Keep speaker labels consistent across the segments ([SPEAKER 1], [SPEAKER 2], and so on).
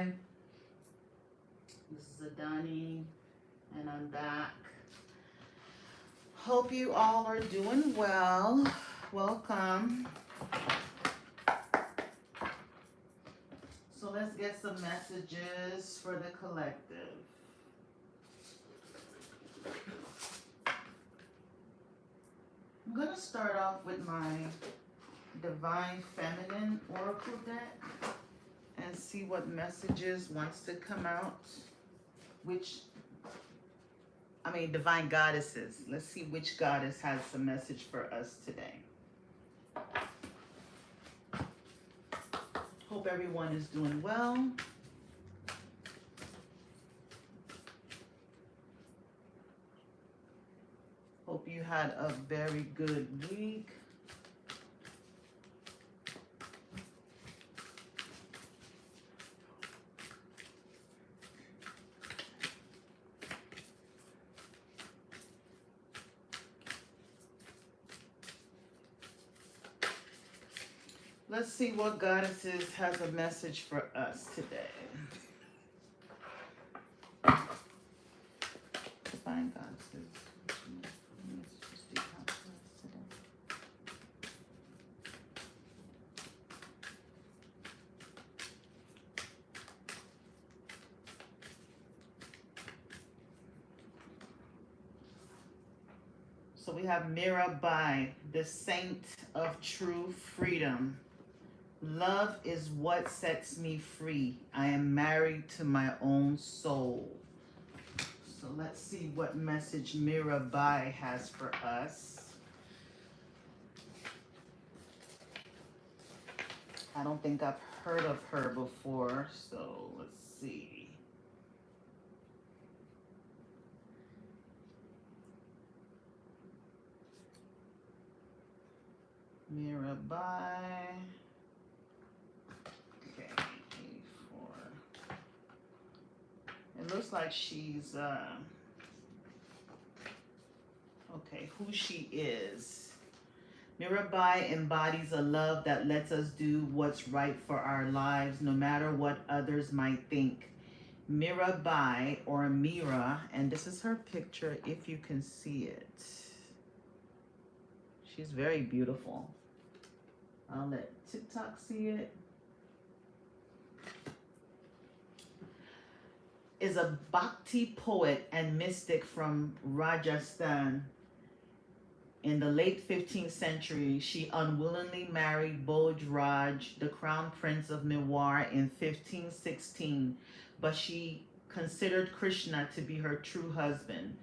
[SPEAKER 1] Mirabai. This is Adani, and I'm back. Hope you all are doing well. Welcome. So let's get some messages for the collective. I'm going to start off with my Divine Feminine Oracle deck and see what messages wants to come out. Divine Goddesses. Let's see which goddess has a message for us today. Hope everyone is doing well. Hope you had a very good week. Let's see what goddesses has a message for us today. Divine goddesses. So we have Mirabai, the saint of true freedom. Love is what sets me free. I am married to my own soul. So let's see what message Mirabai has for us. I don't think I've heard of her before, so let's see. Mirabai. Okay, 84. It looks like she's, okay, who she is. Mirabai embodies a love that lets us do what's right for our lives, no matter what others might think. Mirabai, or Mira, and this is her picture if you can see it. She's very beautiful. I'll let TikTok see it. Is a Bhakti poet and mystic from Rajasthan. In the late 15th century, she unwillingly married Bhoj Raj, the crown prince of Mewar, in 1516, but she considered Krishna to be her true husband.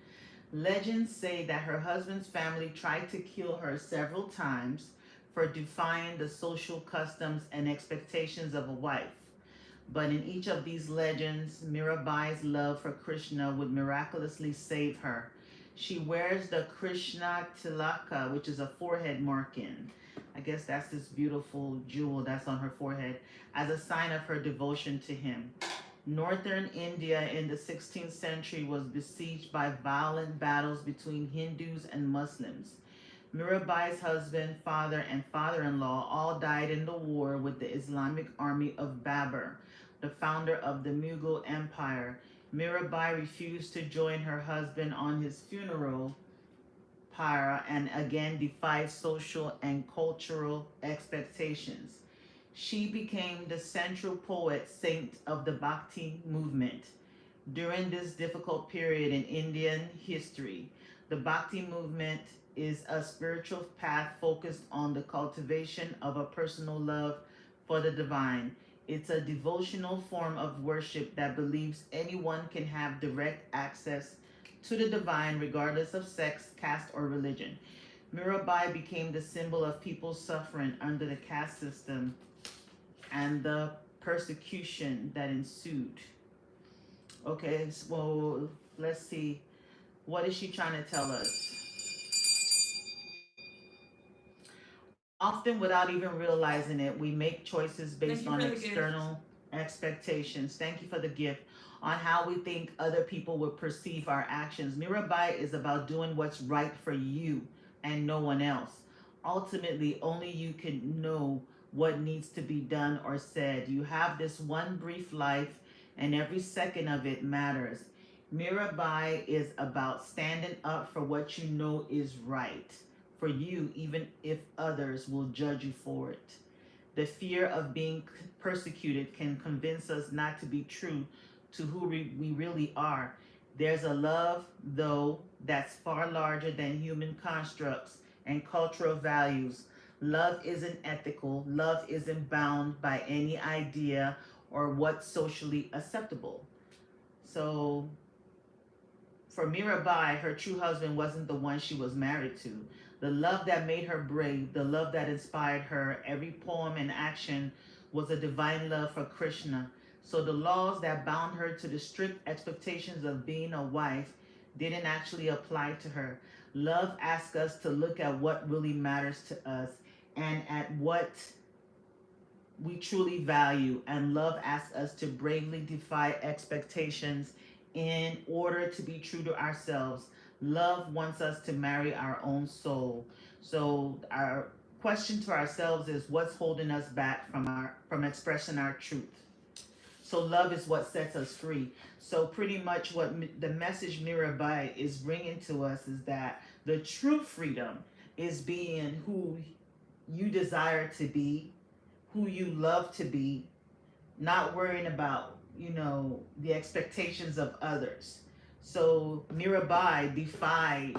[SPEAKER 1] Legends say that her husband's family tried to kill her several times for defying the social customs and expectations of a wife. But in each of these legends, Mirabai's love for Krishna would miraculously save her. She wears the Krishna Tilaka, which is a forehead marking. I guess that's this beautiful jewel that's on her forehead, as a sign of her devotion to him. Northern India in the 16th century was besieged by violent battles between Hindus and Muslims. Mirabai's husband, father, and father-in-law all died in the war with the Islamic army of Babur, the founder of the Mughal Empire. Mirabai refused to join her husband on his funeral pyre and again defied social and cultural expectations. She became the central poet saint of the Bhakti movement. During this difficult period in Indian history, the Bhakti movement is a spiritual path focused on the cultivation of a personal love for the divine. It's a devotional form of worship that believes anyone can have direct access to the divine regardless of sex, caste, or religion. Mirabai became the symbol of people suffering under the caste system and the persecution that ensued. Okay, so let's see. What is she trying to tell us? Often, without even realizing it, we make choices based on external expectations. Thank you for the gift. On how we think other people will perceive our actions. Mirabai is about doing what's right for you and no one else. Ultimately, only you can know what needs to be done or said. You have this one brief life. and every second of it matters. Mirabai is about standing up for what you know is right for you, even if others will judge you for it. The fear of being persecuted can convince us not to be true to who we really are. There's a love, though, that's far larger than human constructs and cultural values. Love isn't ethical, love isn't bound by any idea or what's socially acceptable. So, for Mirabai, her true husband wasn't the one she was married to. The love that made her brave, the love that inspired her, every poem and action was a divine love for Krishna. So the laws that bound her to the strict expectations of being a wife didn't actually apply to her. Love asks us to look at what really matters to us and at what we truly value, and love asks us to bravely defy expectations in order to be true to ourselves. Love wants us to marry our own soul. So our question to ourselves is, what's holding us back from expressing our truth? So love is what sets us free. So pretty much what the message Mirabai is bringing to us is that the true freedom is being who you desire to be, who you love to be, not worrying about, the expectations of others. So Mirabai defied,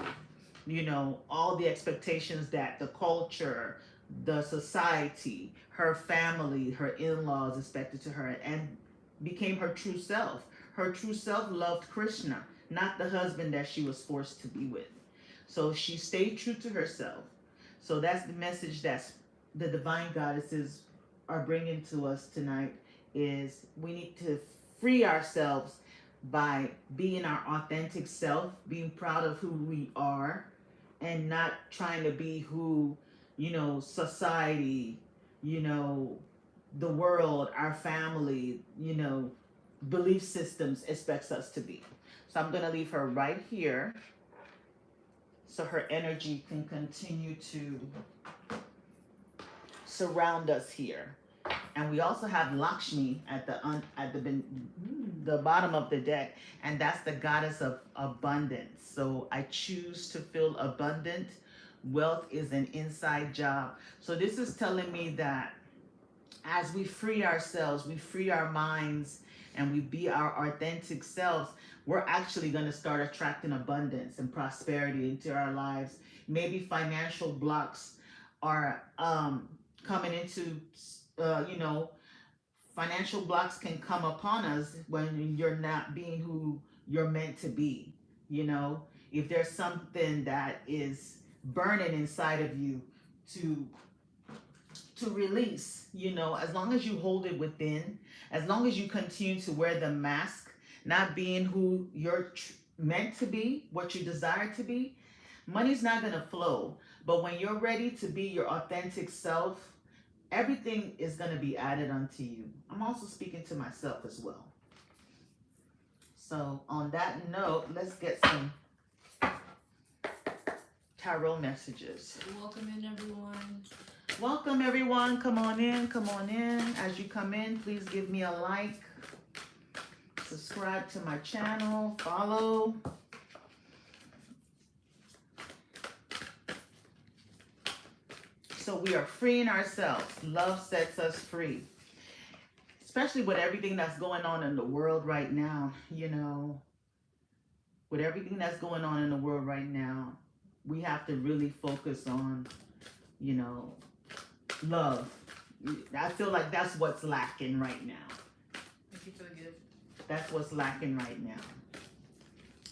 [SPEAKER 1] all the expectations that the culture, the society, her family, her in-laws expected to her, and became her true self. Her true self loved Krishna, not the husband that she was forced to be with. So she stayed true to herself. So that's the message that's the divine goddesses are bringing to us tonight, is we need to free ourselves by being our authentic self, being proud of who we are, and not trying to be who, society, the world, our family, belief systems expects us to be. So I'm going to leave her right here so her energy can continue to surround us here. And we also have Lakshmi at the bottom of the deck, and that's the goddess of abundance. So I choose to feel abundant. Wealth is an inside job. So this is telling me that as we free ourselves, we free our minds, and we be our authentic selves, we're actually going to start attracting abundance and prosperity into our lives. Maybe financial blocks are coming into, financial blocks can come upon us when you're not being who you're meant to be. If there's something that is burning inside of you to release, as long as you hold it within, as long as you continue to wear the mask, not being who you're meant to be, what you desire to be, money's not going to flow. But when you're ready to be your authentic self, everything is going to be added unto you. I'm also speaking to myself as well. So on that note, let's get some tarot messages.
[SPEAKER 2] Welcome in, everyone.
[SPEAKER 1] Welcome, everyone. Come on in. Come on in. As you come in, please give me a like. Subscribe to my channel. Follow. So we are freeing ourselves. Love sets us free. Especially with everything that's going on in the world right now, with everything that's going on in the world right now, we have to really focus on, love. I feel like that's what's lacking right now.
[SPEAKER 2] Make you feel good.
[SPEAKER 1] That's what's lacking right now,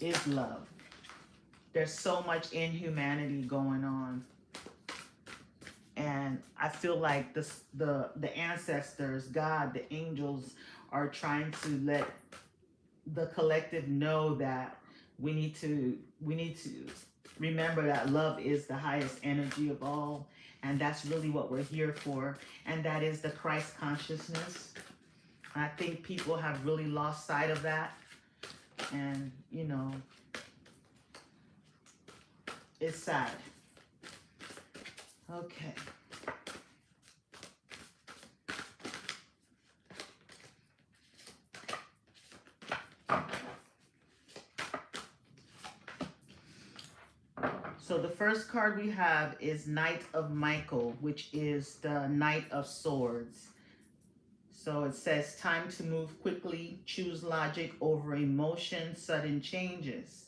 [SPEAKER 1] is love. There's so much inhumanity going on. And I feel like the ancestors, God, the angels are trying to let the collective know that we need to remember that love is the highest energy of all, and that's really what we're here for, and that is the Christ consciousness. I think people have really lost sight of that, and it's sad. Okay. So the first card we have is Knight of Michael, which is the Knight of Swords. So it says time to move quickly, choose logic over emotion, sudden changes.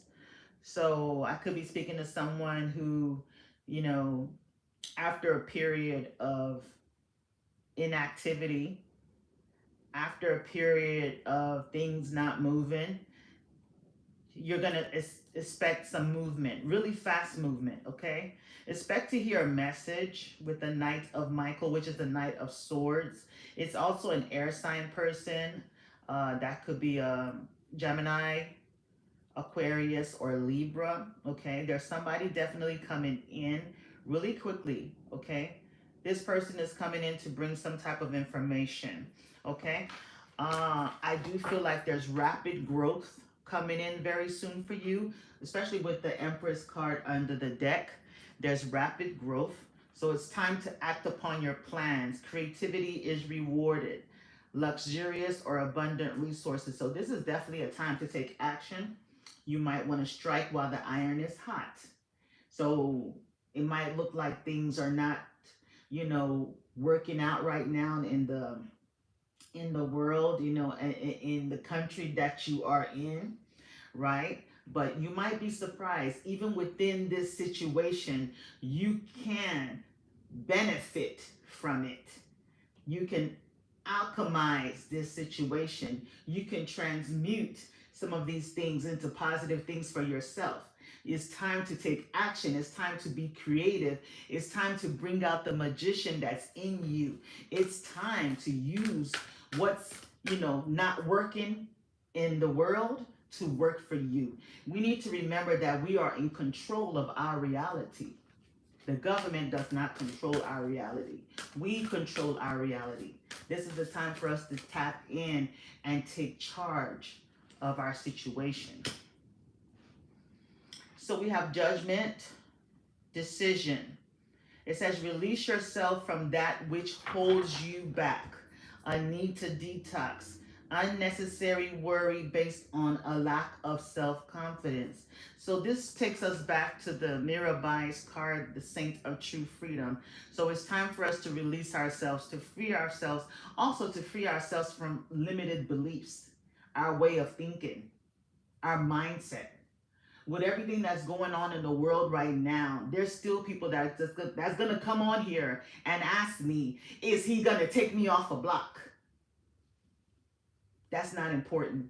[SPEAKER 1] So I could be speaking to someone who, you know, after a period of inactivity, after a period of things not moving, you're going to expect some movement, really fast movement, okay? Expect to hear a message with the Knight of Michael, which is the Knight of Swords. It's also an air sign person. That could be a Gemini, Aquarius, or Libra, okay? There's somebody definitely coming in really quickly, okay? This person is coming in to bring some type of information, okay? I do feel like there's rapid growth coming in very soon for you, especially with the Empress card under the deck. There's rapid growth. So it's time to act upon your plans. Creativity is rewarded. Luxurious or abundant resources. So this is definitely a time to take action. You might want to strike while the iron is hot. So it might look like things are not, working out right now in the world, in the country that you are in, right? But you might be surprised, even within this situation, you can benefit from it. You can alchemize this situation. You can transmute some of these things into positive things for yourself. It's time to take action. It's time to be creative. It's time to bring out the magician that's in you. It's time to use what's, not working in the world to work for you. We need to remember that we are in control of our reality. The government does not control our reality. We control our reality. This is the time for us to tap in and take charge of our situation. So we have judgment, decision. It says release yourself from that which holds you back. A need to detox. Unnecessary worry based on a lack of self-confidence. So this takes us back to the Mirabai's card, the Saint of True Freedom. So it's time for us to release ourselves, to free ourselves, also to free ourselves from limited beliefs, our way of thinking, our mindset. With everything that's going on in the world right now, there's still people that's gonna come on here and ask me, is he gonna take me off a block? That's not important.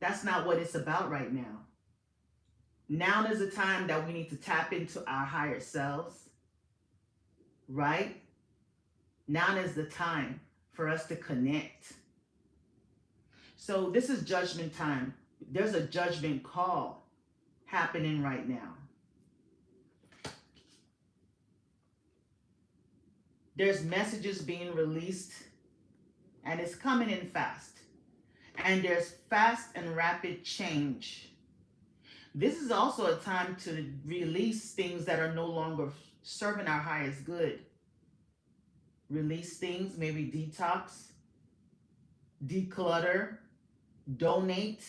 [SPEAKER 1] That's not what it's about right now. Now is the time that we need to tap into our higher selves, right? Now is the time for us to connect. So this is judgment time. There's a judgment call happening right now. There's messages being released, and it's coming in fast. And there's fast and rapid change. This is also a time to release things that are no longer serving our highest good. Release things, maybe detox, declutter, donate.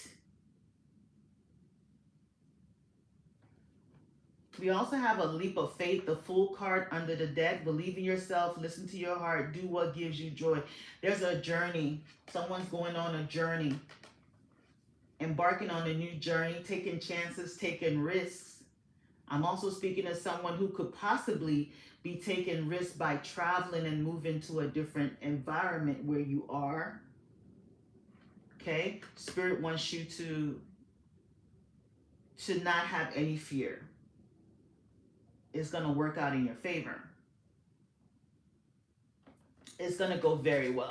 [SPEAKER 1] We also have a leap of faith, the Fool card under the deck. Believe in yourself, listen to your heart, do what gives you joy. There's a journey. Someone's going on a journey, embarking on a new journey, taking chances, taking risks. I'm also speaking to someone who could possibly be taking risks by traveling and moving to a different environment where you are. Okay? Spirit wants you to not have any fear. It's going to work out in your favor. It's going to go very well.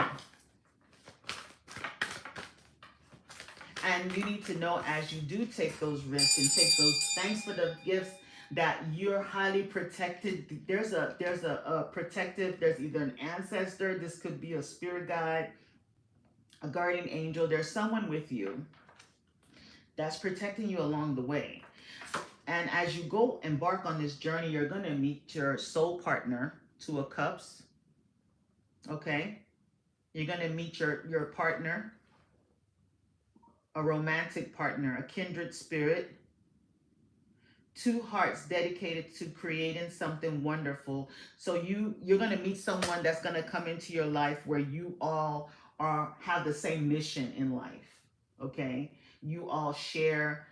[SPEAKER 1] And you need to know, as you do take those risks and take those, thanks for the gifts, that you're highly protected. There's a protective, there's either an ancestor, this could be a spirit guide, a guardian angel. There's someone with you that's protecting you along the way. And as you go embark on this journey, you're going to meet your soul partner, Two of Cups. Okay? You're going to meet your partner, a romantic partner, a kindred spirit. two hearts dedicated to creating something wonderful. So you're going to meet someone that's going to come into your life where you all are have the same mission in life. Okay? You all share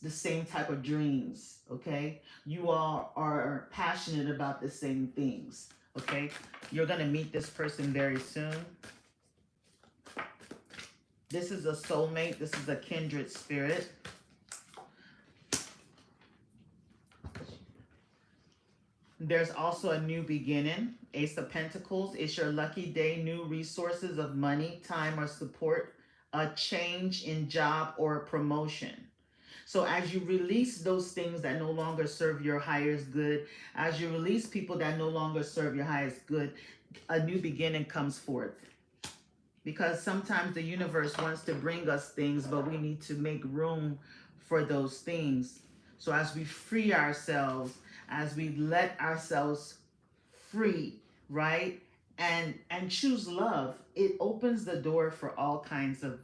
[SPEAKER 1] the same type of dreams. Okay? You all are passionate about the same things. Okay? You're going to meet this person very soon. This is a soulmate. This is a kindred spirit. There's also a new beginning. Ace of Pentacles. It's your lucky day. New resources of money, time, or support. A change in job or promotion. So as you release those things that no longer serve your highest good, as you release people that no longer serve your highest good, a new beginning comes forth. Because sometimes the universe wants to bring us things, but we need to make room for those things. So as we free ourselves, as we let ourselves free, right? And choose love, it opens the door for all kinds of,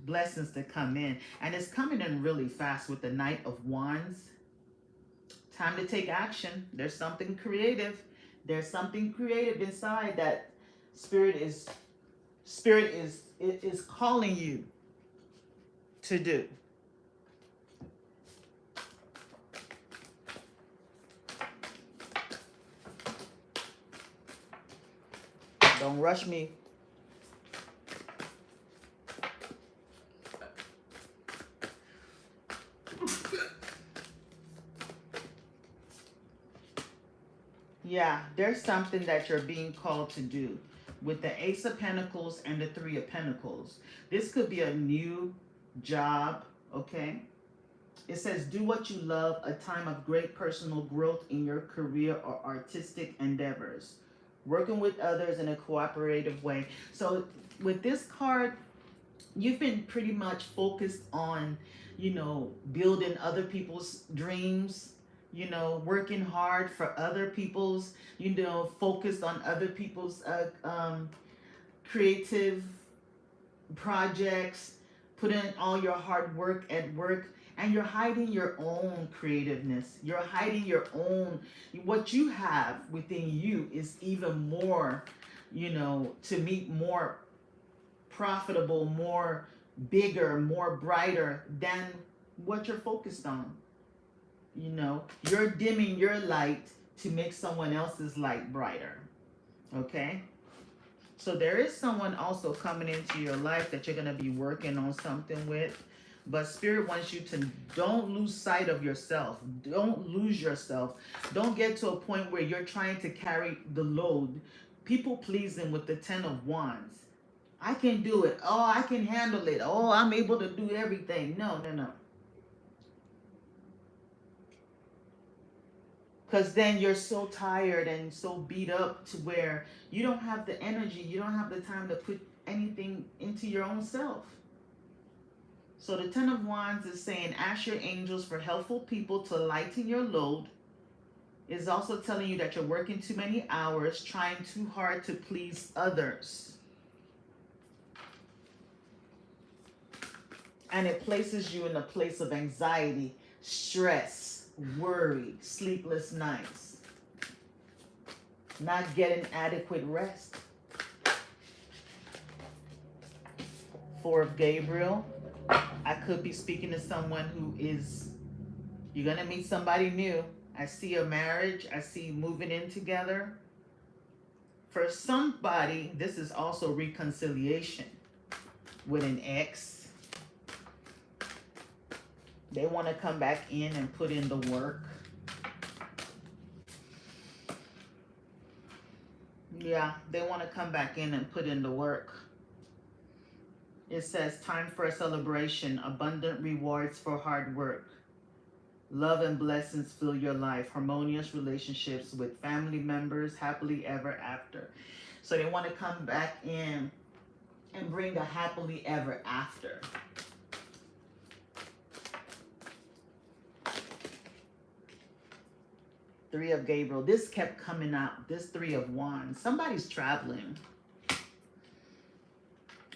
[SPEAKER 1] blessings to come in. And it's coming in really fast with the Knight of Wands. Time to take action. There's something creative. There's something creative inside that spirit is calling you to do. Don't rush me. Yeah, there's something that you're being called to do. With the Ace of Pentacles and the Three of Pentacles. This could be a new job, okay? It says, do what you love, a time of great personal growth in your career or artistic endeavors. Working with others in a cooperative way. So with this card, you've been pretty much focused on, building other people's dreams, working hard for other people's, focused on other people's creative projects, putting all your hard work at work, and you're hiding your own creativeness. You're hiding your own, what you have within you is even more, to meet more profitable, more bigger, more brighter than what you're focused on. You're dimming your light to make someone else's light brighter. Okay? So there is someone also coming into your life that you're going to be working on something with. But Spirit wants you to don't lose sight of yourself. Don't lose yourself. Don't get to a point where you're trying to carry the load. People pleasing with the Ten of Wands. I can do it. Oh, I can handle it. Oh, I'm able to do everything. No. Because then you're so tired and so beat up to where you don't have the energy, you don't have the time to put anything into your own self. So the Ten of Wands is saying, ask your angels for helpful people to lighten your load. It's also telling you that you're working too many hours, trying too hard to please others. And it places you in a place of anxiety, stress, worry, sleepless nights, not getting adequate rest. Four of Gabriel. I could be speaking to someone who is, you're going to meet somebody new. I see a marriage. I see moving in together. For somebody, this is also reconciliation with an ex. They want to come back in and put in the work. Yeah, they want to come back in and put in the work. It says, time for a celebration, abundant rewards for hard work. Love and blessings fill your life. Harmonious relationships with family members, happily ever after. So they want to come back in and bring a happily ever after. Three of Gabriel. This kept coming out. This Three of Wands. Somebody's traveling.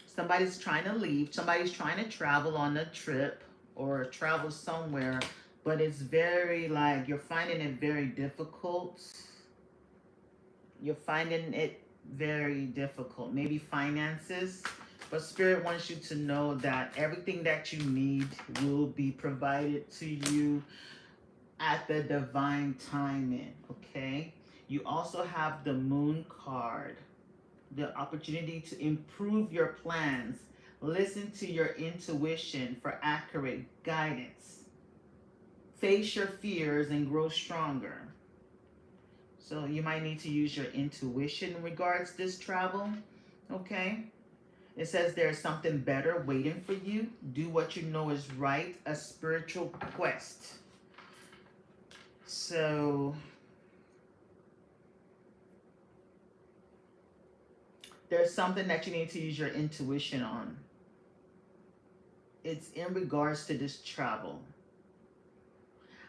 [SPEAKER 1] Somebody's trying to leave. Somebody's trying to travel on a trip or travel somewhere. but it's very like you're finding it very difficult. You're finding it very difficult. Maybe finances, but Spirit wants you to know that everything that you need will be provided to you at the divine timing, okay? You also have the Moon card, the opportunity to improve your plans. Listen to your intuition for accurate guidance. Face your fears and grow stronger. So you might need to use your intuition in regards to this travel, okay? It says there's something better waiting for you. Do what you know is right, a spiritual quest. So there's something that you need to use your intuition on. It's in regards to this travel.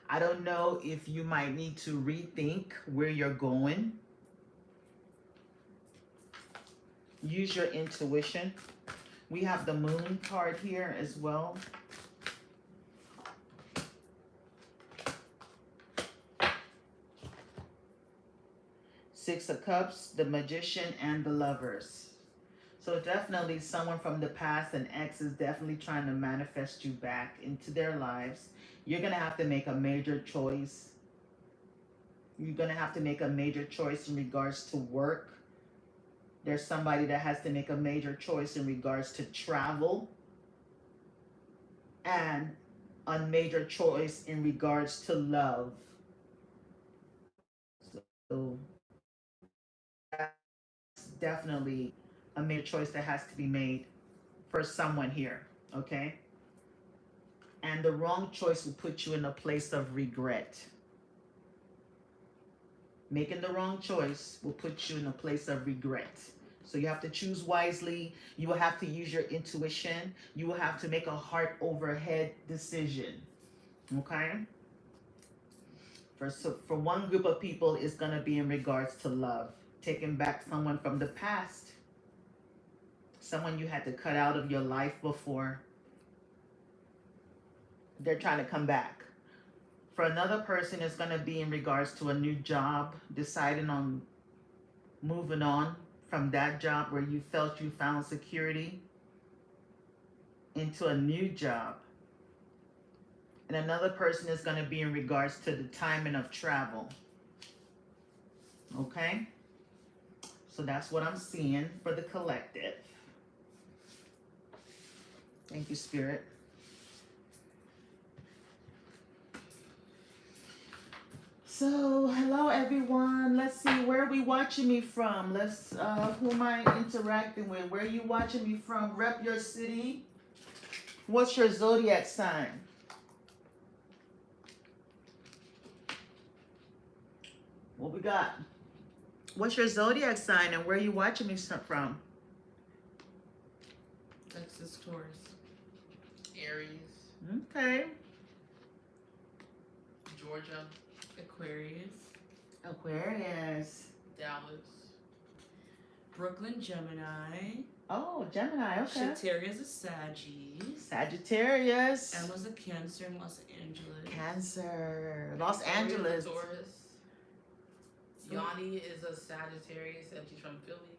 [SPEAKER 1] I don't know if you might need to rethink where you're going. Use your intuition. We have the Moon card here as well. Six of Cups, the Magician, and the Lovers. So definitely someone from the past, an ex, is definitely trying to manifest you back into their lives. You're going to have to make a major choice. You're going to have to make a major choice in regards to work. There's somebody that has to make a major choice in regards to travel. And a major choice in regards to love. So that's definitely a major choice that has to be made for someone here, okay? And the wrong choice will put you in a place of regret. Making the wrong choice will put you in a place of regret. So you have to choose wisely. You will have to use your intuition. You will have to make a heart over head decision, okay? For one group of people, it's going to be in regards to love. Taking back someone from the past. Someone you had to cut out of your life before. They're trying to come back. For another person, it's going to be in regards to a new job, deciding on moving on from that job where you felt you found security into a new job. And another person is going to be in regards to the timing of travel. Okay? So that's what I'm seeing for the collective. Thank you, Spirit. So, hello everyone. Let's see, where are we watching me from? Who am I interacting with? Where are you watching me from? Rep your city. What's your zodiac sign? What we got? What's your zodiac sign and where are you watching me from?
[SPEAKER 2] Texas, Taurus. Aries.
[SPEAKER 1] Okay.
[SPEAKER 2] Georgia. Aquarius.
[SPEAKER 1] Aquarius.
[SPEAKER 2] Dallas. Brooklyn, Gemini.
[SPEAKER 1] Oh, Gemini, okay.
[SPEAKER 2] Shataria's a Saggies.
[SPEAKER 1] Sagittarius.
[SPEAKER 2] Emma's a Cancer in Los Angeles.
[SPEAKER 1] Cancer. Los Angeles.
[SPEAKER 2] Taurus. Yanni is a Sagittarius and she's from Philly.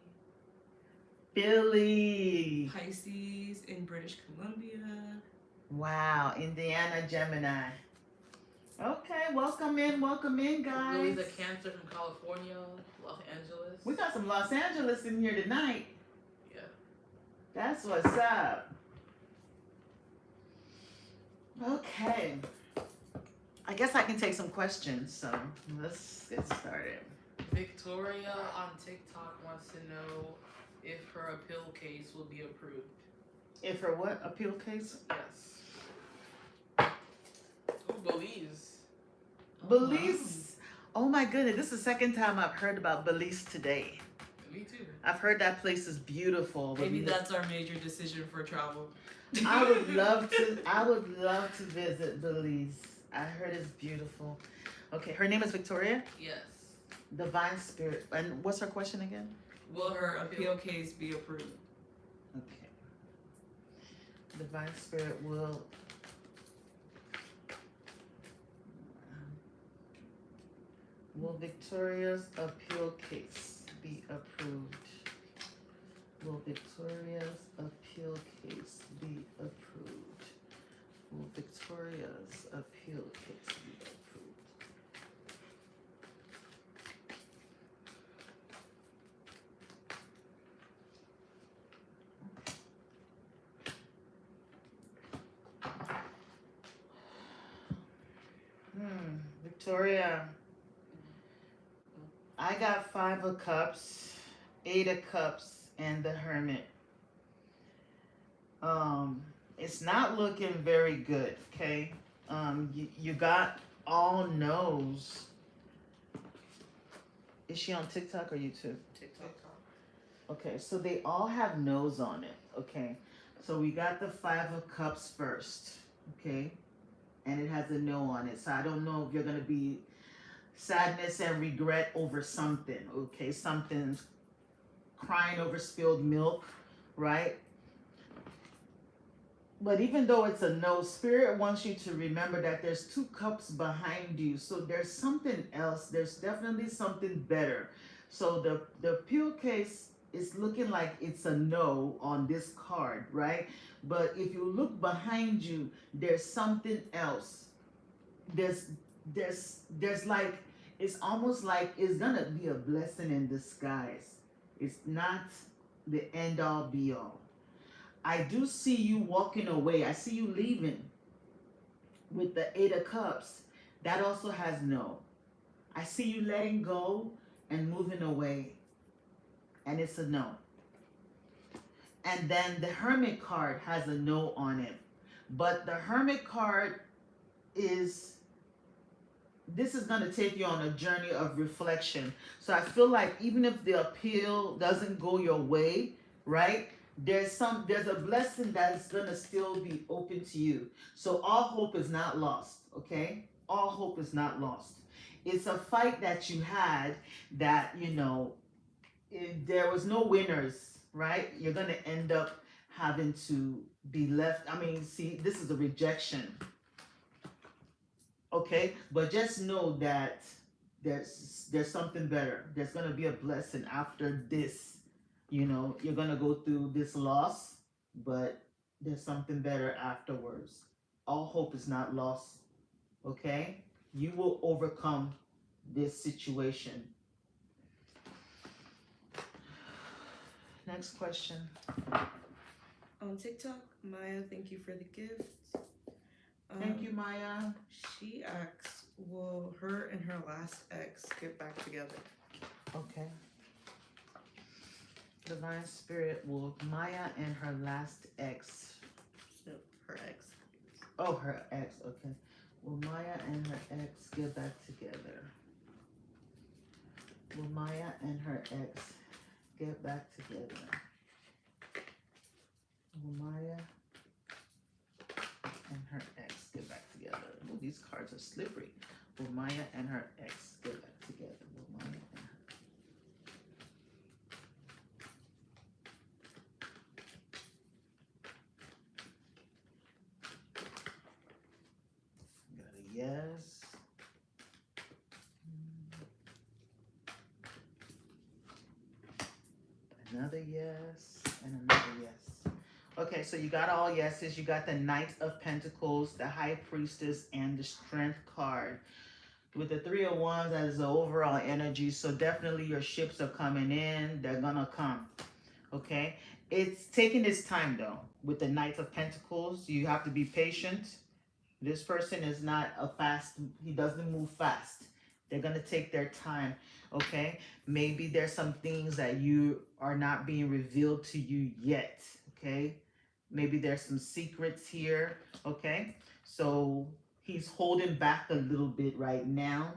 [SPEAKER 1] Philly.
[SPEAKER 2] Pisces in British Columbia.
[SPEAKER 1] Wow, Indiana, Gemini. Okay, welcome in, guys.
[SPEAKER 2] Louis a Cancer from California, Los Angeles.
[SPEAKER 1] We got some Los Angeles in here tonight.
[SPEAKER 2] Yeah.
[SPEAKER 1] That's what's up. Okay. I guess I can take some questions, so let's get started.
[SPEAKER 2] Victoria on TikTok wants to know if her appeal case will be approved.
[SPEAKER 1] If her what? Appeal case?
[SPEAKER 2] Yes. Oh, Belize.
[SPEAKER 1] Belize. Oh my goodness, this is the second time I've heard about Belize today.
[SPEAKER 2] Me too.
[SPEAKER 1] I've heard that place is beautiful.
[SPEAKER 2] Maybe that's our major decision for travel.
[SPEAKER 1] I would love to visit Belize. I heard it's beautiful. Okay, her name is Victoria?
[SPEAKER 2] Yes.
[SPEAKER 1] Divine Spirit. And what's her question again?
[SPEAKER 2] Will her appeal case be approved?
[SPEAKER 1] Okay. Divine Spirit will Will Victoria's appeal case be approved? Will Victoria's appeal case be approved? Will Victoria's appeal case be approved? Victoria, I got 5 of cups, 8 of cups, and the hermit. It's not looking very good, okay? You got all no's. Is she on TikTok or YouTube?
[SPEAKER 2] TikTok.
[SPEAKER 1] Okay, so they all have no's on it, okay? So we got the 5 of cups first, okay? And it has a no on it. So I don't know if you're gonna be sadness and regret over something, okay? Something's crying over spilled milk, right? But even though it's a no, Spirit wants you to remember that there's 2 cups behind you. So there's something else. There's definitely something better. So the appeal case is looking like it's a no on this card, right? But if you look behind you, there's something else. There's like, it's almost like it's gonna be a blessing in disguise. It's not the end all be all. I do see you walking away. I see you leaving with the 8 of cups. That also has no. I see you letting go and moving away. And it's a no. And then the hermit card has a no on it. But the hermit card is, this is going to take you on a journey of reflection. So I feel like even if the appeal doesn't go your way, right? There's a blessing that's going to still be open to you. So all hope is not lost, okay? All hope is not lost. It's a fight that you had that, there was no winners, right? You're going to end up having to be left. I mean, see, this is a rejection. Okay? But just know that there's something better. There's going to be a blessing after this. You're going to go through this loss, but there's something better afterwards. All hope is not lost. Okay? You will overcome this situation. Next question.
[SPEAKER 3] On TikTok, Maya, thank you for the gift.
[SPEAKER 1] Thank you, Maya.
[SPEAKER 3] She asks, will her and her last ex get back together?
[SPEAKER 1] Okay. Divine Spirit, will Maya and her last ex.
[SPEAKER 3] So, her ex.
[SPEAKER 1] Oh, her ex, okay. Will Maya and her ex get back together? Will Maya and her ex get back together? Will Maya and her ex get back together? Oh, these cards are slippery. Will Maya and her ex get back together? Will Maya and her... Got a yes. Another yes, and another yes. Okay, so you got all yeses. You got the Knight of Pentacles, the High Priestess, and the Strength card. With the 3 of Wands, that is the overall energy. So definitely your ships are coming in. They're gonna come. Okay? It's taking its time though. With the Knight of Pentacles, you have to be patient. This person is not he doesn't move fast. They're gonna take their time. Okay? Maybe there's some things that you are not being revealed to you yet. Okay? Maybe there's some secrets here. Okay? So he's holding back a little bit right now.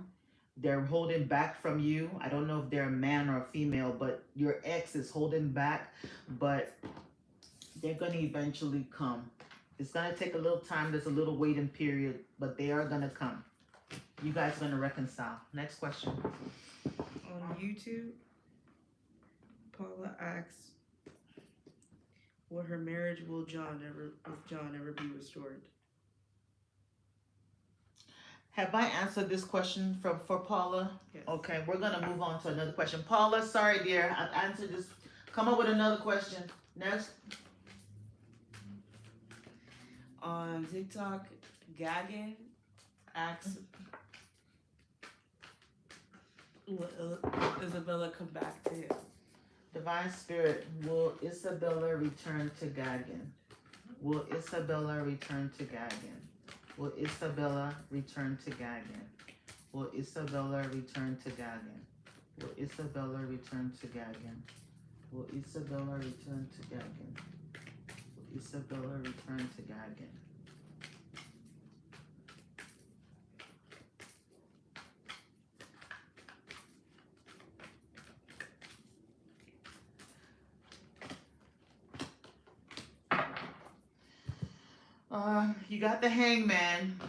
[SPEAKER 1] They're holding back from you. I don't know if they're a man or a female, but your ex is holding back. But they're going to eventually come. It's going to take a little time. There's a little waiting period, but they are going to come. You guys are going to reconcile. Next question.
[SPEAKER 3] On YouTube, Paula asks, will her marriage with John ever be restored?
[SPEAKER 1] Have I answered this question for Paula?
[SPEAKER 3] Yes.
[SPEAKER 1] Okay, we're gonna move on to another question. Paula, sorry dear, I've answered this. Come up with another question. Next.
[SPEAKER 3] On TikTok, Gagan asks, will Isabella come back to him?
[SPEAKER 1] Divine Spirit, will Isabella return to Gagan? Will Isabella return to Gagan? Will Isabella return to Gagan? Will Isabella return to Gagan? Will Isabella return to Gagan? Will Isabella return to Gagan? Will Isabella return to Gagan? You got the Hangman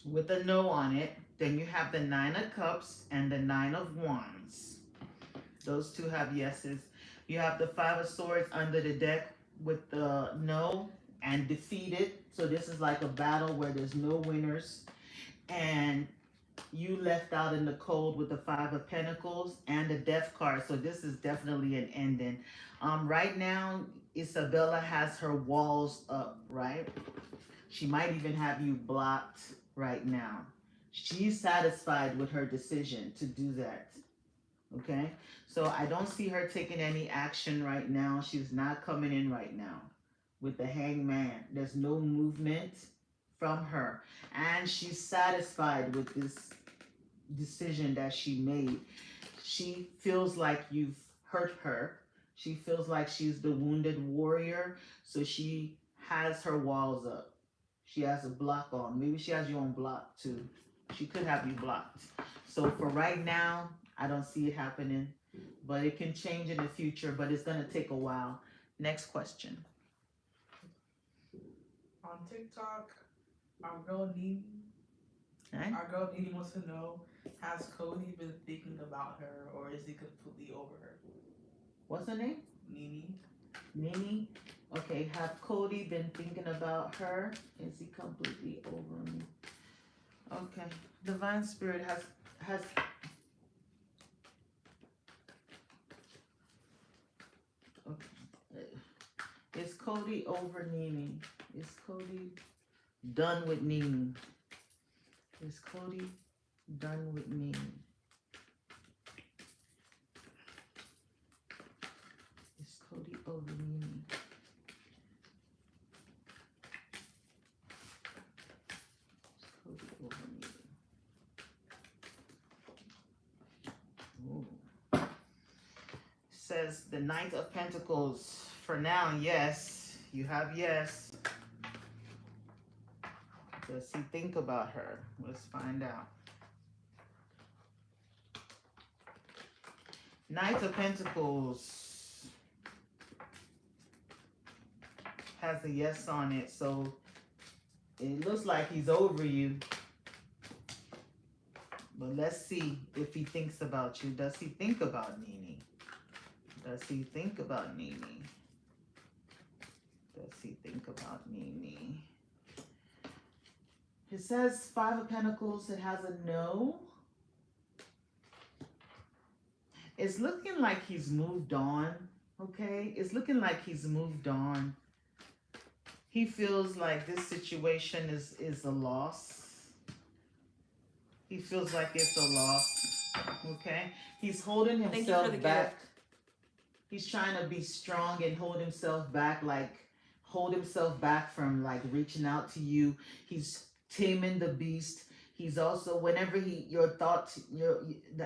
[SPEAKER 1] with a no on it. Then you have the Nine of Cups and the Nine of Wands. Those two have yeses. You have the Five of Swords under the deck with the no and defeated. So this is like a battle where there's no winners. And you left out in the cold with the Five of Pentacles and the Death card. So this is definitely an ending. Right now, Isabella has her walls up, right? She might even have you blocked right now. She's satisfied with her decision to do that. Okay? So I don't see her taking any action right now. She's not coming in right now with the Hangman. There's no movement from her. And she's satisfied with this decision that she made. She feels like you've hurt her. She feels like she's the wounded warrior. So she has her walls up. She has a block on. Maybe she has you on block too. She could have you blocked. So for right now, I don't see it happening. But it can change in the future. But it's going to take a while. Next question.
[SPEAKER 2] On TikTok, our girl Nene wants to know, has Cody been thinking about her, or is he completely over her?
[SPEAKER 1] What's her name?
[SPEAKER 2] Nene.
[SPEAKER 1] Nene. Okay, have Cody been thinking about her? Is he completely over me? Okay. Divine Spirit has okay. Is Cody over Nene? Is Cody done with Nene? Is Cody done with Nene? Is Cody over Nene? Is Cody over Nene? Ooh. Says the Knight of Pentacles. For now, yes. You have yes. Does he think about her? Let's find out. Knight of Pentacles has a yes on it, so it looks like he's over you. But let's see if he thinks about you. Does he think about Nene? Does he think about Nene? Does he think about Nene? It says Five of Pentacles. It has a no. It's looking like he's moved on. Okay? It's looking like he's moved on. He feels like this situation is a loss. He feels like it's a loss. Okay? He's holding himself back. He's trying to be strong and hold himself back, hold himself back from reaching out to you. He's taming the beast. He's also, whenever the